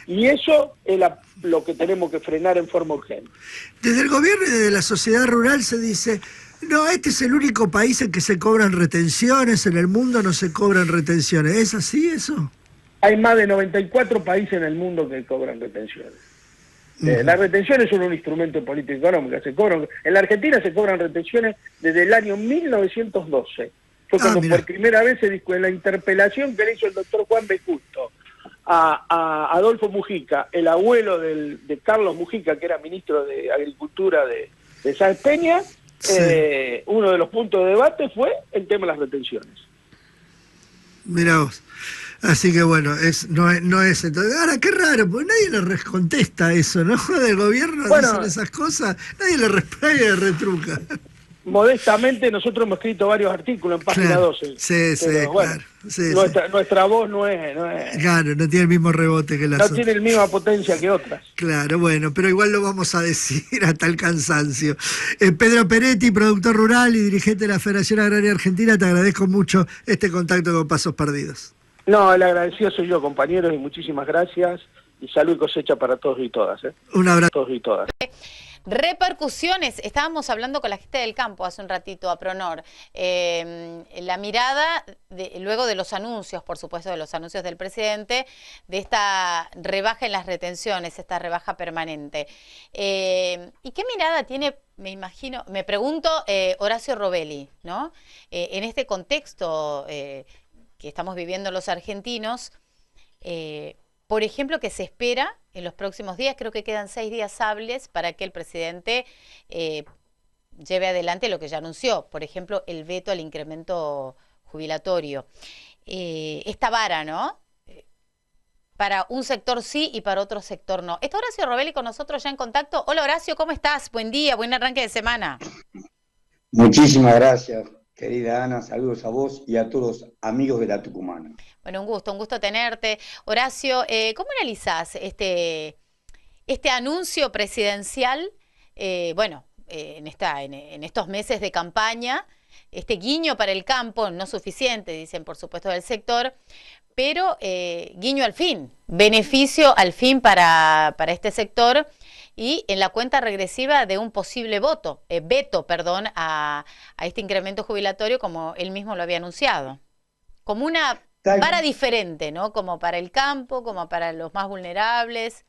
Y eso es lo que tenemos que frenar en forma urgente. Desde el gobierno y de la sociedad rural se dice, no, este es el único país en que se cobran retenciones, en el mundo no se cobran retenciones. ¿Es así eso? Hay más de 94 países en el mundo que cobran retenciones. Las retenciones son un instrumento político económico. En la Argentina se cobran retenciones desde el año 1912. Fue cuando por primera vez se dijo en la interpelación que le hizo el doctor Juan B. Justo a Adolfo Mujica, el abuelo de Carlos Mujica, que era ministro de Agricultura de Sáenz Peña. Uno de los puntos de debate fue el tema de las retenciones. Mirá vos. Así que bueno, no es entonces. Ahora, qué raro, porque nadie le contesta eso, ¿no? Del gobierno dicen esas cosas, nadie le retruca. Modestamente nosotros hemos escrito varios artículos en página 12. Nuestra voz no es. Claro, no tiene el mismo rebote que las otras. No tiene la misma potencia que otras. Claro, bueno, pero igual lo vamos a decir hasta el cansancio. Pedro Peretti, productor rural y dirigente de la Federación Agraria Argentina, te agradezco mucho este contacto con Pasos Perdidos. No, el agradecido soy yo, compañeros, y muchísimas gracias. Y salud y cosecha para todos y todas. Un abrazo. Todos y todas. Repercusiones, estábamos hablando con la gente del campo hace un ratito a Pronor, la mirada luego de los anuncios, por supuesto de los anuncios del presidente, de esta rebaja en las retenciones, esta rebaja permanente. ¿Y qué mirada tiene, me pregunto, Horacio Robelli, ¿no? En este contexto que estamos viviendo los argentinos, por ejemplo, que se espera en los próximos días, creo que quedan 6 días hábiles para que el presidente lleve adelante lo que ya anunció, por ejemplo, el veto al incremento jubilatorio. Esta vara, ¿no? Para un sector sí y para otro sector no. ¿Está Horacio Robelli con nosotros ya en contacto? Hola Horacio, ¿cómo estás? Buen día, buen arranque de semana. Muchísimas gracias, querida Ana, saludos a vos y a todos los amigos de la Tucumana. Bueno, un gusto tenerte. Horacio, ¿cómo analizás este anuncio presidencial? Bueno, en estos meses de campaña, este guiño para el campo, no suficiente, dicen por supuesto del sector, pero guiño al fin, beneficio al fin para este sector, y en la cuenta regresiva de un posible veto, a este incremento jubilatorio, como él mismo lo había anunciado. Como una vara diferente, ¿no? Como para el campo, como para los más vulnerables.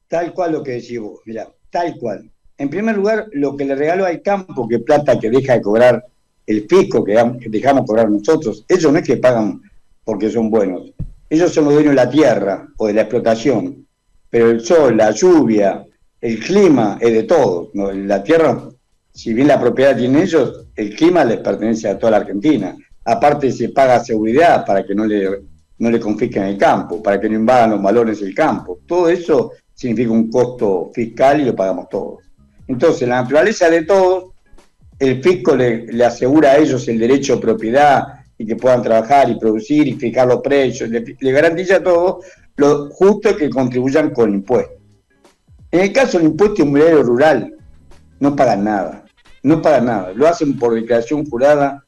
Tal cual lo que decís vos, mirá, tal cual. En primer lugar, lo que le regaló al campo, que plata que deja de cobrar el fisco, que dejamos cobrar nosotros, ellos no es que pagan porque son buenos, ellos son los dueños de la tierra o de la explotación, pero el sol, la lluvia, el clima es de todos, ¿no? La tierra, si bien la propiedad tienen ellos, el clima les pertenece a toda la Argentina. Aparte se paga seguridad para que no le confisquen el campo, para que no invadan los valores del campo. Todo eso significa un costo fiscal y lo pagamos todos. Entonces, la naturaleza de todos, el fisco le asegura a ellos el derecho a propiedad y que puedan trabajar y producir y fijar los precios, le garantiza todo. Lo justo es que contribuyan con impuestos. En el caso del impuesto inmobiliario rural, no pagan nada, lo hacen por declaración jurada.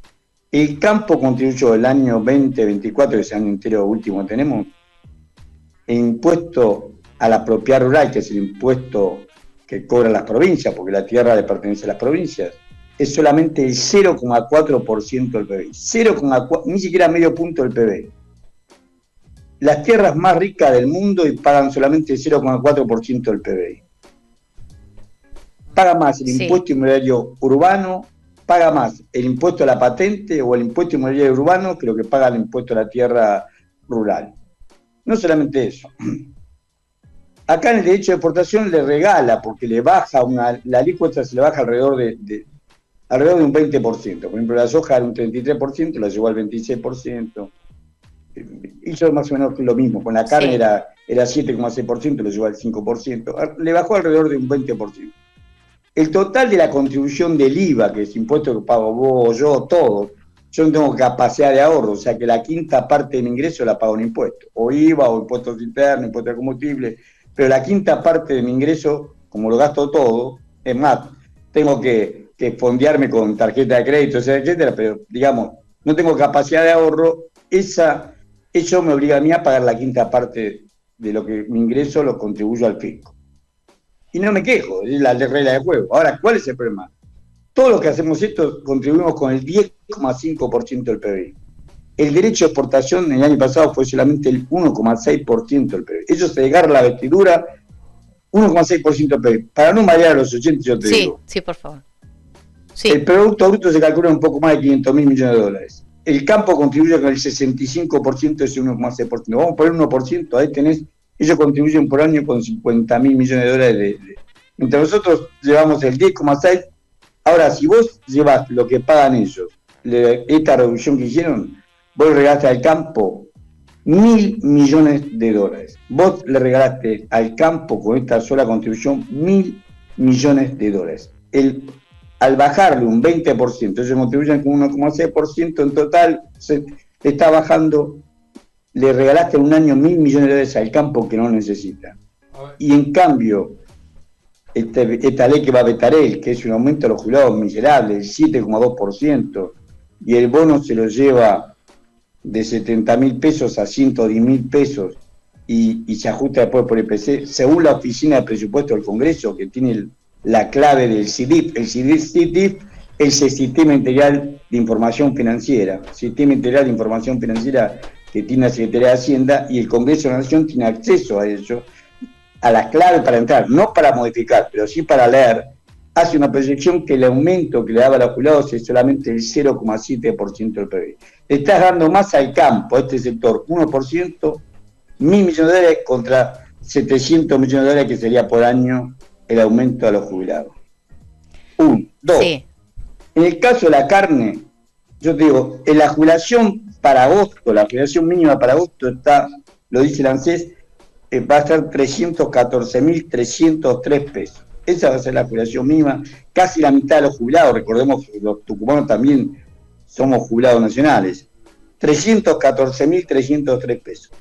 El campo contribuyó el año 2024, ese año entero último que tenemos, el impuesto a la propiedad rural, que es el impuesto que cobran las provincias, porque la tierra le pertenece a las provincias, es solamente el 0,4% del PBI, 0,4, ni siquiera medio punto del PBI. Las tierras más ricas del mundo pagan solamente el 0,4% del PBI. Paga más el impuesto inmobiliario urbano, paga más el impuesto a la patente o el impuesto inmobiliario urbano que lo que paga el impuesto a la tierra rural. No solamente eso. Acá en el derecho de exportación le regala, porque le baja la alícuota se le baja alrededor de un 20%. Por ejemplo, la soja era un 33%, la llevó al 26%. Hizo más o menos lo mismo. Con la carne era 7,6%, lo llevó al 5%. Le bajó alrededor de un 20%. El total de la contribución del IVA, que es impuesto que pago vos, yo, todos, yo no tengo capacidad de ahorro, o sea que la quinta parte de mi ingreso la pago en impuestos, o IVA, o impuestos internos, impuestos de combustible, pero la quinta parte de mi ingreso, como lo gasto todo, es más, tengo que fondearme con tarjeta de crédito, etcétera, pero digamos, no tengo capacidad de ahorro, eso me obliga a mí a pagar la quinta parte de lo que mi ingreso lo contribuyo al fisco. Y no me quejo, es la regla de juego. Ahora, ¿cuál es el problema? Todos los que hacemos esto contribuimos con el 10,5% del PBI. El derecho de exportación en el año pasado fue solamente el 1,6% del PBI. Ellos se desgarran la vestidura, 1,6% del PBI. Para no marear a los 80, yo te digo. Sí, por favor. Sí. El Producto Bruto se calcula un poco más de 500.000 millones de dólares. El campo contribuye con el 65% de ese 1,6%. Vamos a poner 1%, ahí tenés. Ellos contribuyen por año con 50.000 millones de dólares. Mientras nosotros llevamos el 10,6%. Ahora, si vos llevas lo que pagan ellos, esta reducción que hicieron, vos le regalaste al campo 1.000 millones de dólares. Vos le regalaste al campo con esta sola contribución 1.000 millones de dólares. Al bajarle un 20%, ellos contribuyen con 1,6%, en total se está bajando. Le regalaste en un año 1.000 millones de dólares al campo que no necesita. Y en cambio, esta ley que va a vetar él, que es un aumento a los jubilados miserable, el 7,2%, y el bono se lo lleva de 70.000 pesos a 110.000 pesos y se ajusta después por IPC, según la Oficina de Presupuesto del Congreso, que tiene la clave del CIDIF. El CIDIF es el Sistema Integral de Información Financiera. Sistema Integral de Información Financiera que tiene la Secretaría de Hacienda, y el Congreso de la Nación tiene acceso a ello, a las claves para entrar, no para modificar, pero sí para leer. Hace una proyección que el aumento que le daba a los jubilados es solamente el 0,7% del PBI. Le estás dando más al campo, a este sector, 1%, 1.000 millones de dólares contra 700 millones de dólares que sería por año el aumento a los jubilados. 1, 2. Sí. En el caso de la carne, yo te digo, en la jubilación para agosto, la jubilación mínima para agosto está, lo dice el ANSES, va a estar 314.303 pesos. Esa va a ser la jubilación mínima, casi la mitad de los jubilados. Recordemos que los tucumanos también somos jubilados nacionales. 314.303 pesos.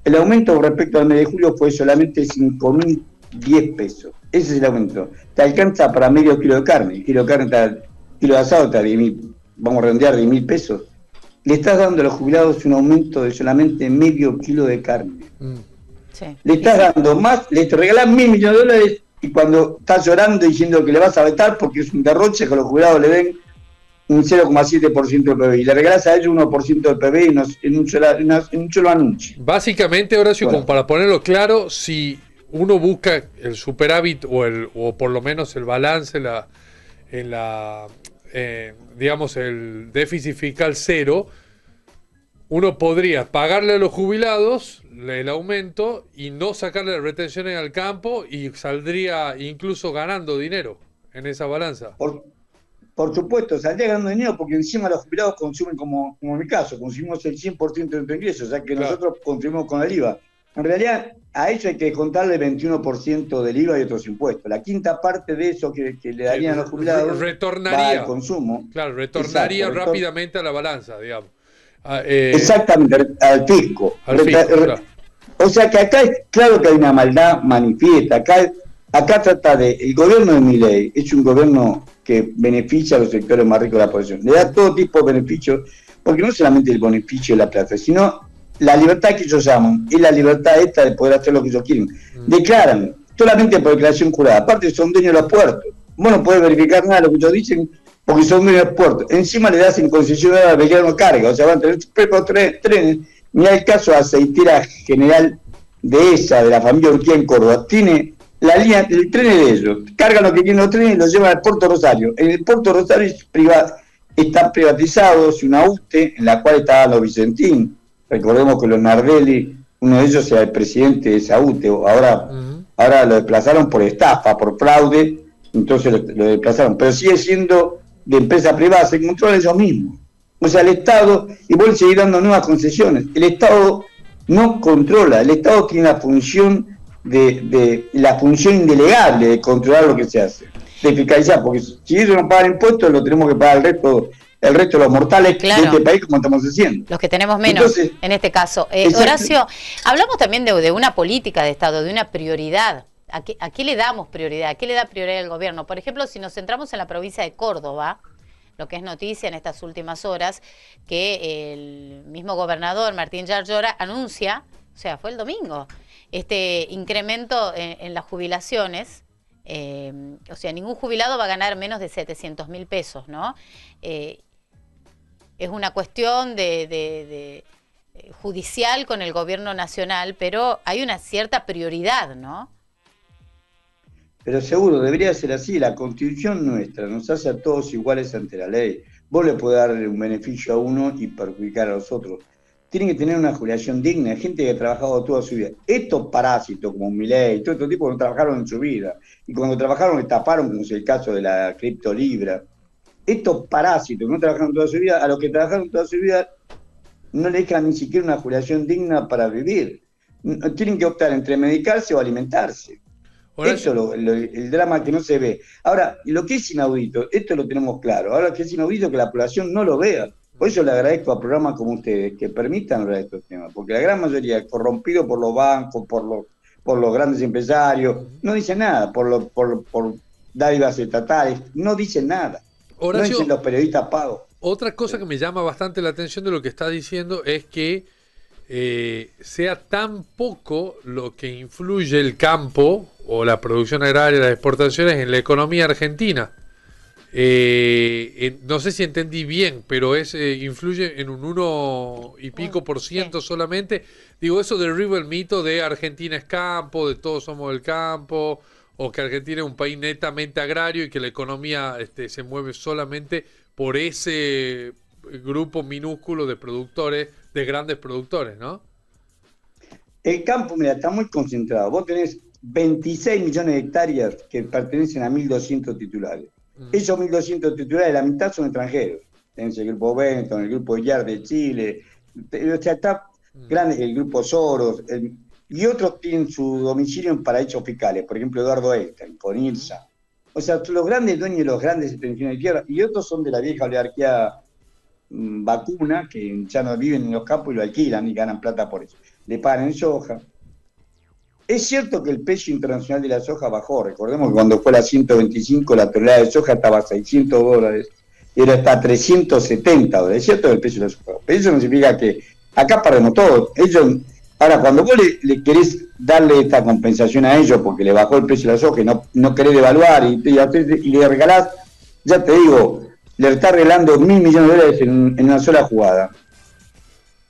El aumento respecto al mes de julio fue solamente 5.010 pesos. Ese es el aumento. Te alcanza para medio kilo de carne. El kilo de carne kilo de asado está a 10.000, vamos a redondear, 10.000 pesos. Le estás dando a los jubilados un aumento de solamente medio kilo de carne. Sí. Le estás dando más, le regalás $1.000 millones y cuando estás llorando diciendo que le vas a vetar porque es un derroche que los jubilados le den un 0,7% del PBI. Le regalás a ellos 1% del PBI en un solo anuncio. Básicamente, Horacio, como para ponerlo claro, si uno busca el superávit o por lo menos el balance digamos el déficit fiscal cero, uno podría pagarle a los jubilados el aumento y no sacarle retenciones al campo y saldría incluso ganando dinero en esa balanza. Por supuesto, saldría ganando dinero porque encima los jubilados consumen, como en mi caso, consumimos el 100% de nuestro ingreso, o sea que nosotros contribuimos con el IVA. En realidad, a eso hay que contarle el 21% del IVA y otros impuestos. La quinta parte de eso que le darían a los jubilados va al consumo. Claro, retornaría rápidamente a la balanza, digamos. Exactamente, al fisco. Claro. O sea que acá es claro que hay una maldad manifiesta. Acá trata de... El gobierno de Milei es un gobierno que beneficia a los sectores más ricos de la población. Le da todo tipo de beneficios, porque no solamente el beneficio de la plata, sino la libertad que ellos llaman, es la libertad esta de poder hacer lo que ellos quieren. Declaran, solamente por declaración jurada. Aparte son dueños de los puertos. Vos no podés verificar nada de lo que ellos dicen, porque son dueños de los puertos. Encima le das en concesión a la Belgrano Carga, o sea, van a tener sus propios trenes. Mirá el caso de Aceitera General de la familia Urquía en Córdoba. Tiene la línea, el tren de ellos. Cargan lo que quieren los trenes y los llevan al Puerto Rosario. En el Puerto Rosario está privatizado, es una UTE, en la cual estaba los Vicentín. Recordemos que los Nardelli, uno de ellos era el presidente de esa UTE. Ahora lo desplazaron por estafa, por fraude, entonces lo desplazaron. Pero sigue siendo de empresa privada, se controla ellos mismos. O sea, el Estado, y vuelve a seguir dando nuevas concesiones. El Estado no controla, el Estado tiene la función la función indelegable de controlar lo que se hace, de fiscalizar, porque si ellos no pagan impuestos, lo tenemos que pagar el resto de los mortales de este país, como estamos haciendo. Los que tenemos menos. Entonces, en este caso. Horacio, hablamos también de una política de Estado, de una prioridad. ¿A qué le damos prioridad? ¿A qué le da prioridad el gobierno? Por ejemplo, si nos centramos en la provincia de Córdoba, lo que es noticia en estas últimas horas, que el mismo gobernador Martín Yarlora anuncia, o sea, fue el domingo, este incremento en las jubilaciones. O sea, ningún jubilado va a ganar menos de 700.000 pesos, ¿no? Es una cuestión de judicial con el gobierno nacional, pero hay una cierta prioridad, ¿no? Pero seguro, debería ser así. La Constitución nuestra nos hace a todos iguales ante la ley. Vos le podés dar un beneficio a uno y perjudicar a los otros. Tienen que tener una jubilación digna, gente que ha trabajado toda su vida. Estos parásitos como Milei, todo estos tipos no trabajaron en su vida. Y cuando trabajaron estafaron, como es el caso de la criptolibra. Estos parásitos que no trabajaron toda su vida, a los que trabajaron toda su vida no le dejan ni siquiera una jubilación digna para vivir. Tienen que optar entre medicarse o alimentarse. Eso es el drama que no se ve. Ahora, lo que es inaudito, esto lo tenemos claro, ahora que es inaudito que la población no lo vea. Por eso le agradezco a programas como ustedes que permitan hablar de estos temas, porque la gran mayoría es corrompido por los bancos, por los grandes empresarios, no dicen nada, por dádivas estatales, no dicen nada. Horacio, no dicen los periodistas pagos. Otra cosa que me llama bastante la atención de lo que está diciendo es que sea tan poco lo que influye el campo o la producción agraria, las exportaciones en la economía argentina. No sé si entendí bien, pero influye en un 1 y pico % solamente. Digo, eso derriba el mito de Argentina es campo, de todos somos del campo, o que Argentina es un país netamente agrario y que la economía se mueve solamente por ese grupo minúsculo de productores, de grandes productores, ¿no? El campo, mira, está muy concentrado. Vos tenés 26 millones de hectáreas que pertenecen a 1.200 titulares. Esos 1.200 titulares, la mitad son extranjeros. Tenés el grupo Benetton, el grupo Yard de Chile, o sea, está grande, el grupo Soros, y otros tienen su domicilio en paraísos fiscales, por ejemplo Eduardo Einstein, con IRSA. O sea, los grandes dueños de los grandes extensiones de tierra, y otros son de la vieja oligarquía vacuna, que ya no viven en los campos y lo alquilan y ganan plata por eso. Le pagan en soja. Es cierto que el precio internacional de la soja bajó. Recordemos que cuando fue a 125 la tonelada de soja estaba a $600 y ahora está a $370. Es cierto que el precio de la soja. Pero eso no significa que acá perdemos todo. Ahora, cuando vos le querés darle esta compensación a ellos porque le bajó el precio de la soja y no querés devaluar y le regalás, ya te digo, le estás regalando $1.000 millones en una sola jugada.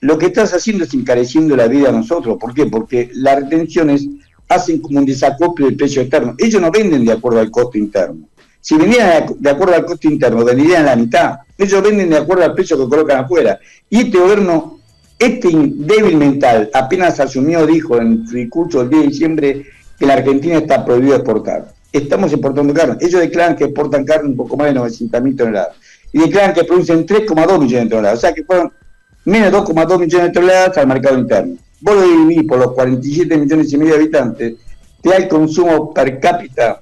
Lo que estás haciendo es encareciendo la vida a nosotros. ¿Por qué? Porque las retenciones hacen como un desacople del precio externo. Ellos no venden de acuerdo al costo interno. Si vendieran de acuerdo al costo interno, venderían la mitad. Ellos venden de acuerdo al precio que colocan afuera. Y este gobierno, débil mental, apenas asumió, dijo en su discurso el 10 de diciembre que la Argentina está prohibido exportar. Estamos exportando carne. Ellos declaran que exportan carne un poco más de 900.000 toneladas. Y declaran que producen 3,2 millones de toneladas. O sea que fueron menos de 2,2 millones de toneladas al mercado interno. Vos lo dividís por los 47 millones y medio de habitantes, te da el consumo per cápita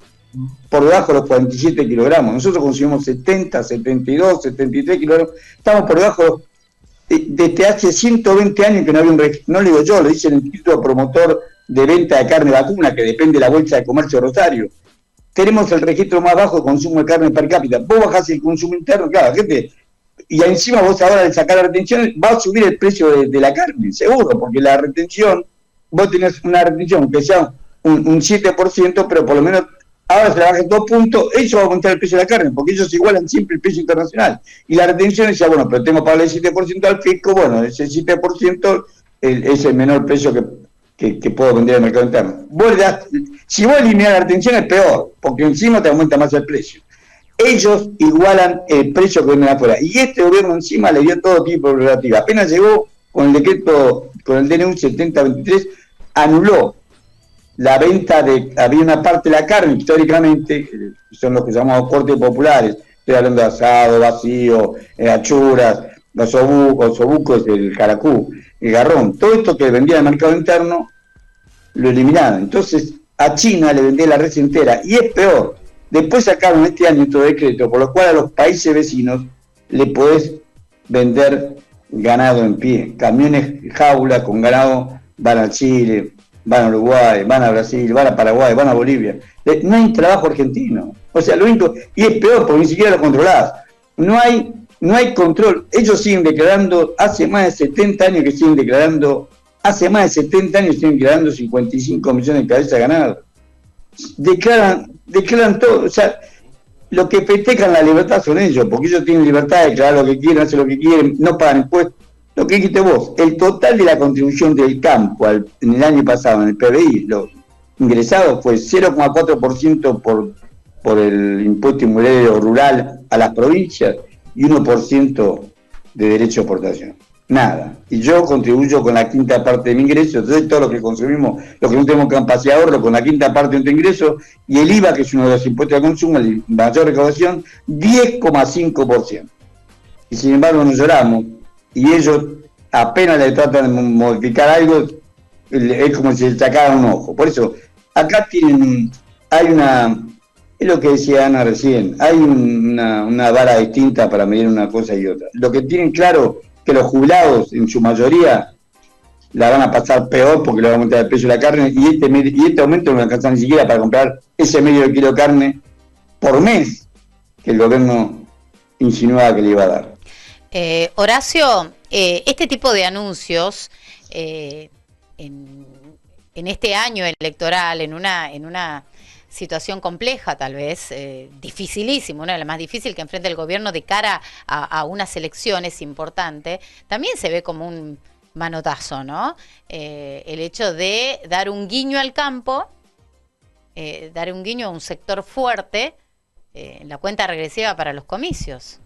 por debajo de los 47 kilogramos. Nosotros consumimos 70, 72, 73 kilogramos. Estamos por debajo desde hace 120 años que no había un registro. No lo digo yo, lo dice el Instituto Promotor de Venta de Carne Vacuna, que depende de la Bolsa de Comercio de Rosario. Tenemos el registro más bajo de consumo de carne per cápita. Vos bajás el consumo interno, claro, gente. Y encima vos ahora al sacar la retención va a subir el precio de la carne, seguro, porque la retención, vos tenés una retención que sea un 7%, pero por lo menos ahora se la bajan 2 puntos, eso va a aumentar el precio de la carne, porque ellos igualan siempre el precio internacional. Y la retención decía, bueno, pero tengo que pagarle el 7% al fisco, bueno, ese 7% es el menor precio que puedo vender al mercado interno. Si vos eliminás la retención es peor, porque encima te aumenta más el precio. Ellos igualan el precio que venden afuera. Y este gobierno encima le dio todo tipo de prerrogativa. Apenas llegó con el decreto, con el DNU 7023, anuló la venta había una parte de la carne, históricamente, son los que llamamos cortes populares, estoy hablando de asado, vacío, achuras, osobucos, el caracú, el garrón, todo esto que vendía en el mercado interno, lo eliminaron. Entonces, a China le vendía la res entera, y es peor. Después sacaron este año otro decreto, por lo cual a los países vecinos le podés vender ganado en pie. Camiones jaula con ganado van a Chile, van a Uruguay, van a Brasil, van a Paraguay, van a Bolivia. No hay trabajo argentino. O sea, lo único, y es peor porque ni siquiera lo controlás. No hay control. Ellos siguen declarando, hace más de 70 años que siguen declarando, 55 millones de cabezas de ganado. Declaran todo, o sea, lo que festejan la libertad son ellos, porque ellos tienen libertad de declarar lo que quieren, hacer lo que quieren, no pagan impuestos. Lo que dijiste vos, el total de la contribución del campo en el año pasado en el PBI, lo ingresado fue 0,4% por el impuesto inmobiliario rural a las provincias y 1% de derecho de exportación. Nada. Y yo contribuyo con la quinta parte de mi ingreso, entonces todo lo que consumimos, lo que no tenemos capacidad de ahorro, con la quinta parte de nuestro ingreso, y el IVA, que es uno de los impuestos de consumo, la mayor recaudación, 10,5%. Y sin embargo nos lloramos, y ellos apenas le tratan de modificar algo, es como si le sacaran un ojo. Por eso, acá es lo que decía Ana recién, hay una vara distinta para medir una cosa y otra. Lo que tienen claro que los jubilados, en su mayoría, la van a pasar peor porque le va a aumentar el precio de la carne, y este aumento no le alcanza ni siquiera para comprar ese medio kilo de carne por mes que el gobierno insinuaba que le iba a dar. Horacio, este tipo de anuncios en este año electoral, en una situación compleja tal vez, dificilísima, una de las más difíciles que enfrenta el gobierno de cara a unas elecciones importantes, también se ve como un manotazo, ¿no? El hecho de dar un guiño al campo, dar un guiño a un sector fuerte en la cuenta regresiva para los comicios.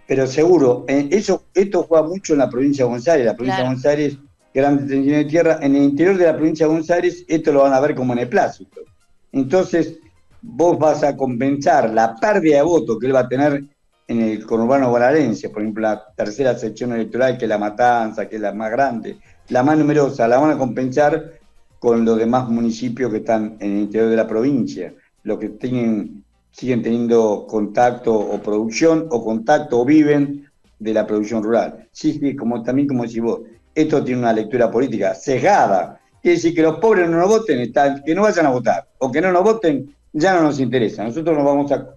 Pero seguro, esto juega mucho en la provincia de Buenos Aires. La provincia de Buenos Aires, grandes tensiones de tierra. En el interior de la provincia de Buenos Aires, esto lo van a ver como beneplácito. Entonces, vos vas a compensar la pérdida de votos que él va a tener en el conurbano bonaerense, por ejemplo, la tercera sección electoral, que es La Matanza, que es la más grande, la más numerosa, la van a compensar con los demás municipios que están en el interior de la provincia, los que siguen teniendo contacto o producción, o contacto o viven de la producción rural. Sí, también como decís vos, esto tiene una lectura política sesgada, quiere decir que los pobres no nos voten, que no vayan a votar, o que no nos voten, ya no nos interesa. Nosotros nos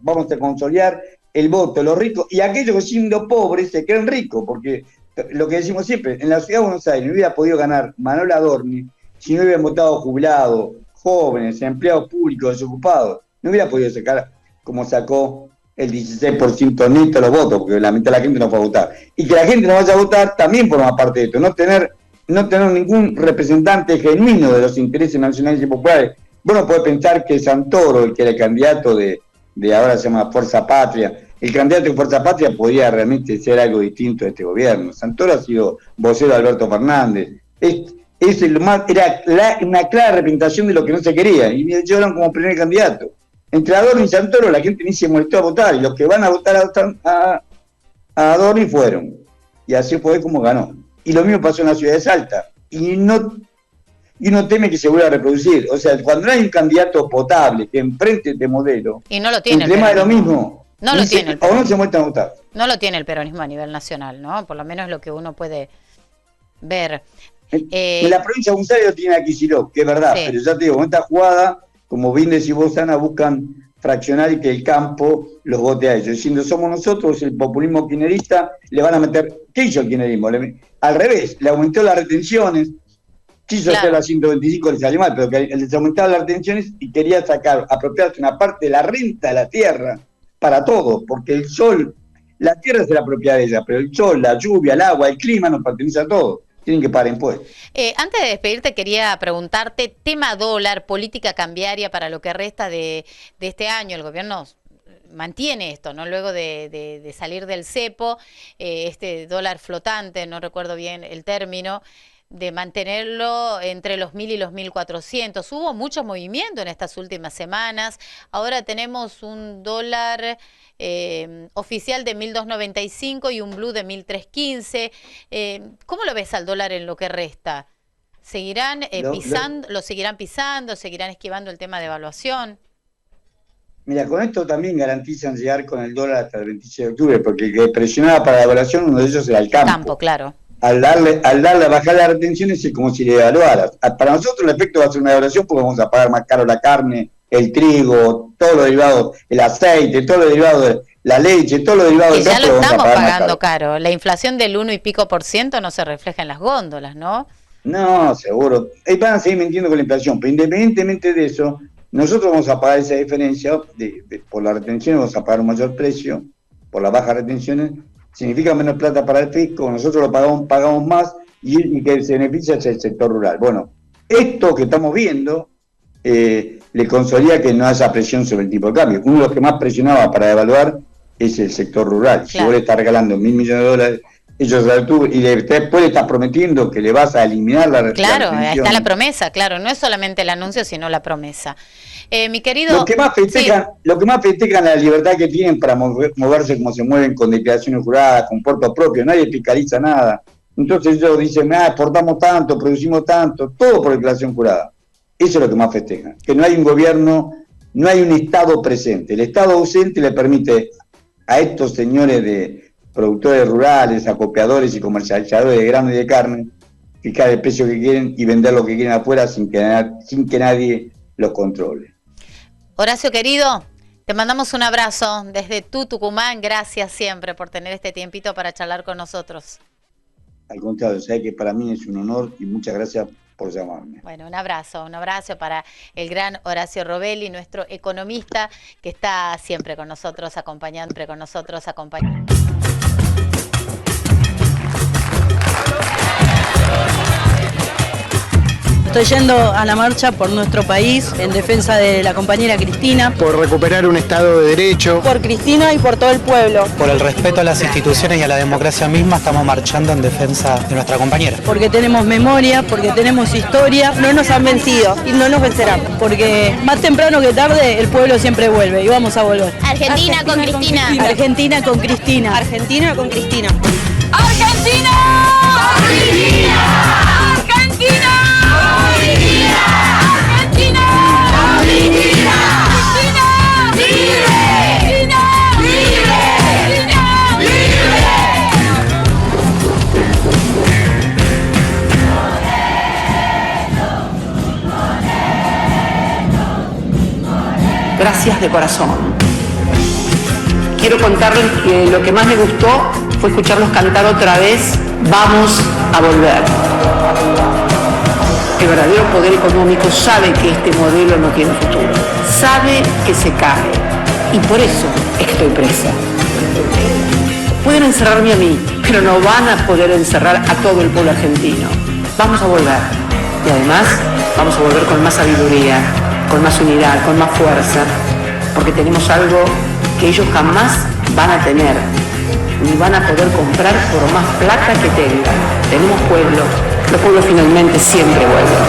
vamos a consolidar el voto de los ricos, y aquellos que siendo pobres se creen ricos, porque lo que decimos siempre, en la ciudad de Buenos Aires no hubiera podido ganar Manuel Adorni si no hubieran votado jubilados, jóvenes, empleados públicos, desocupados. No hubiera podido sacar como sacó el 16% neto de los votos, porque la mitad de la gente no fue a votar. Y que la gente no vaya a votar también forma parte de esto, no tener ningún representante genuino de los intereses nacionales y populares. Vos no podés pensar que Santoro, el que era el candidato de ahora se llama Fuerza Patria, el candidato de Fuerza Patria podía realmente ser algo distinto de este gobierno. Santoro ha sido vocero de Alberto Fernández. Era una clara representación de lo que no se quería, y ellos eran como primer candidato. Entre Adorni y Santoro la gente ni se molestó a votar, y los que van a votar a Adorni fueron. Y así fue como ganó. Y lo mismo pasó en la ciudad de Salta. Y uno teme que se vuelva a reproducir. O sea, cuando no hay un candidato potable que enfrente este modelo, y no lo tiene el tema es lo mismo. No lo tiene el peronismo. O no se muestran a votar. No lo tiene el peronismo a nivel nacional, ¿no? Por lo menos lo que uno puede ver. En la provincia de Buenos Aires lo tiene a Kicillof, que es verdad, sí. Pero ya te digo, con esta jugada, como bien decís vos, Ana, buscan fraccionar y que el campo los vote a ellos. Diciendo, somos nosotros, el populismo kirchnerista, le van a meter... ¿Qué hizo el kirchnerismo? Al revés, le aumentó las retenciones, quiso hacer la 125, le salió mal, pero que les aumentaba las retenciones y quería apropiarse una parte de la renta de la tierra para todos, porque el sol, la tierra es de la propiedad de ella, pero el sol, la lluvia, el agua, el clima nos pertenece a todos. Tienen que pagar impuestos. Antes de despedirte, quería preguntarte, tema dólar, política cambiaria para lo que resta de este año. El gobierno mantiene esto, ¿no? Luego de salir del cepo, este dólar flotante, no recuerdo bien el término, de mantenerlo entre los 1.000 y los 1.400. Hubo mucho movimiento en estas últimas semanas. Ahora tenemos un dólar oficial de 1.295 y un blue de 1.315. ¿Cómo lo ves al dólar en lo que resta? ¿Seguirán lo seguirán pisando? ¿Seguirán esquivando el tema de evaluación? Mira, con esto también garantizan llegar con el dólar hasta el 26 de octubre, porque el que presionaba para la evaluación, uno de ellos era el campo. Claro. Al bajar las retenciones es como si le evaluara. Para nosotros el efecto va a ser una evaluación porque vamos a pagar más caro la carne, el trigo, todos los derivados, el aceite, todos los derivados de la leche, todos los derivados del campo. Y ya lo estamos pagando caro. La inflación del 1 y pico % no se refleja en las góndolas, ¿no? No, seguro. Van a seguir mintiendo con la inflación, pero independientemente de eso, nosotros vamos a pagar esa diferencia por las retenciones, vamos a pagar un mayor precio, por las bajas retenciones. Significa menos plata para el fisco, nosotros lo pagamos más y que se beneficia es el sector rural. Bueno, esto que estamos viendo le consolida que no haya presión sobre el tipo de cambio. Uno de los que más presionaba para evaluar es el sector rural. Claro. Si vos le estás regalando $1.000 millones, ellos y después le estás prometiendo que le vas a eliminar la retención. Claro, ahí está la promesa, claro, no es solamente el anuncio, sino la promesa. Mi querido... Lo que más festejan la libertad que tienen para moverse como se mueven, con declaraciones juradas, con puertos propios, nadie fiscaliza nada. Entonces ellos dicen, exportamos tanto, producimos tanto, todo por declaración jurada. Eso es lo que más festejan, que no hay un gobierno, no hay un Estado presente. El Estado ausente le permite a estos señores de productores rurales, acopiadores y comercializadores de grano y de carne, fijar el precio que quieren y vender lo que quieren afuera sin que nadie los controle. Horacio querido, te mandamos un abrazo desde Tucumán. Gracias siempre por tener este tiempito para charlar con nosotros. Al contrario, sabes que para mí es un honor y muchas gracias por llamarme. Bueno, un abrazo para el gran Horacio Robelli, nuestro economista, que está siempre con nosotros, acompañando. Estoy yendo a la marcha por nuestro país, en defensa de la compañera Cristina. Por recuperar un Estado de Derecho. Por Cristina y por todo el pueblo. Por el respeto a las instituciones y a la democracia misma, estamos marchando en defensa de nuestra compañera. Porque tenemos memoria, porque tenemos historia. No nos han vencido y no nos vencerán. Porque más temprano que tarde el pueblo siempre vuelve y vamos a volver. Argentina con Cristina. Argentina con Cristina. Argentina con Cristina. ¡Argentina! gracias de corazón. Quiero contarles que lo que más me gustó fue escucharlos cantar otra vez Vamos a volver. El verdadero poder económico sabe que este modelo no tiene futuro, sabe que se cae, y por eso es que estoy presa. Pueden encerrarme a mí, pero no van a poder encerrar a todo el pueblo argentino. Vamos a volver, y además vamos a volver con más sabiduría, con más unidad, con más fuerza, porque tenemos algo que ellos jamás van a tener, ni van a poder comprar por más plata que tengan. Tenemos pueblo, los pueblos finalmente siempre vuelven.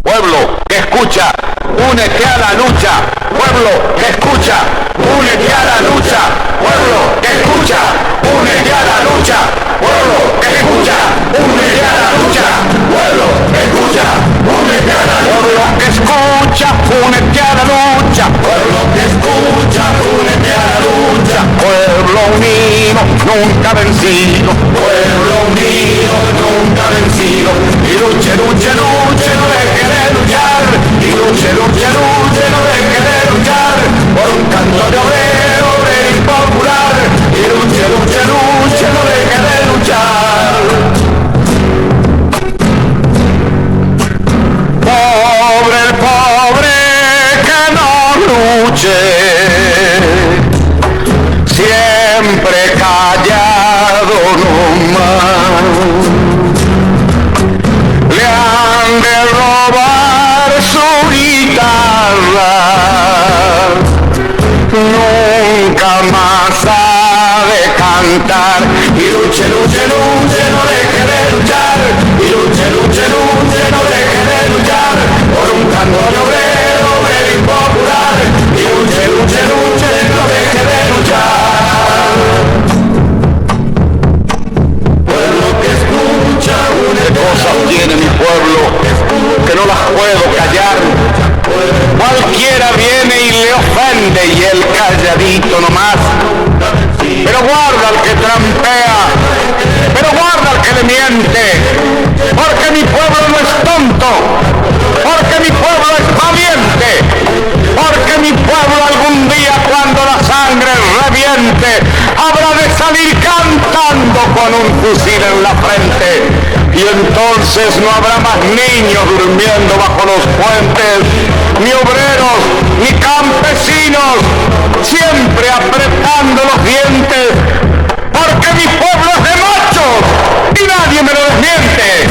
Pueblo que escucha, únete a la lucha. Pueblo que escucha, únete a la lucha. Pueblo que escucha, únete a la lucha. Pueblo que escucha, únete a la lucha. Pueblo que escucha, únete a la lucha. Pueblo que escucha, únete a la lucha. Pueblo que escucha, únete a la lucha. Pueblo unido, nunca vencido. Pueblo unido, nunca vencido. Y luche, luche, luche, no deje de luchar. Y luche, luche, luche, no deje de luchar. Por un canto de obrero, obrero popular. Y luche, luche, luche, no deje de luchar. Pobre el pobre que no luche, siempre callado nomás. Le han de robar su guitarra, nunca más ha de cantar. Y luche, luche, luche, no deje de luchar. Y luche, luche, luche, no deje de luchar. Por un canto de obrero, obrero impopular. Y luche, luche, luche, no deje de luchar. Pueblo que escucha, une cosas tiene mi pueblo, que no las puedo callar. Cualquiera viene y le ofende y él calladito nomás. Pero guarda al que trampea, pero guarda al que le miente, porque mi pueblo no es tonto, porque mi pueblo es valiente, porque mi pueblo algún día cuando la sangre reviente habrá de salir cantando con un fusil en la frente. Y entonces no habrá más niños durmiendo bajo los puentes, ni obreros, ni campesinos, siempre apretando los dientes, porque mi pueblo es de machos y nadie me lo desmiente.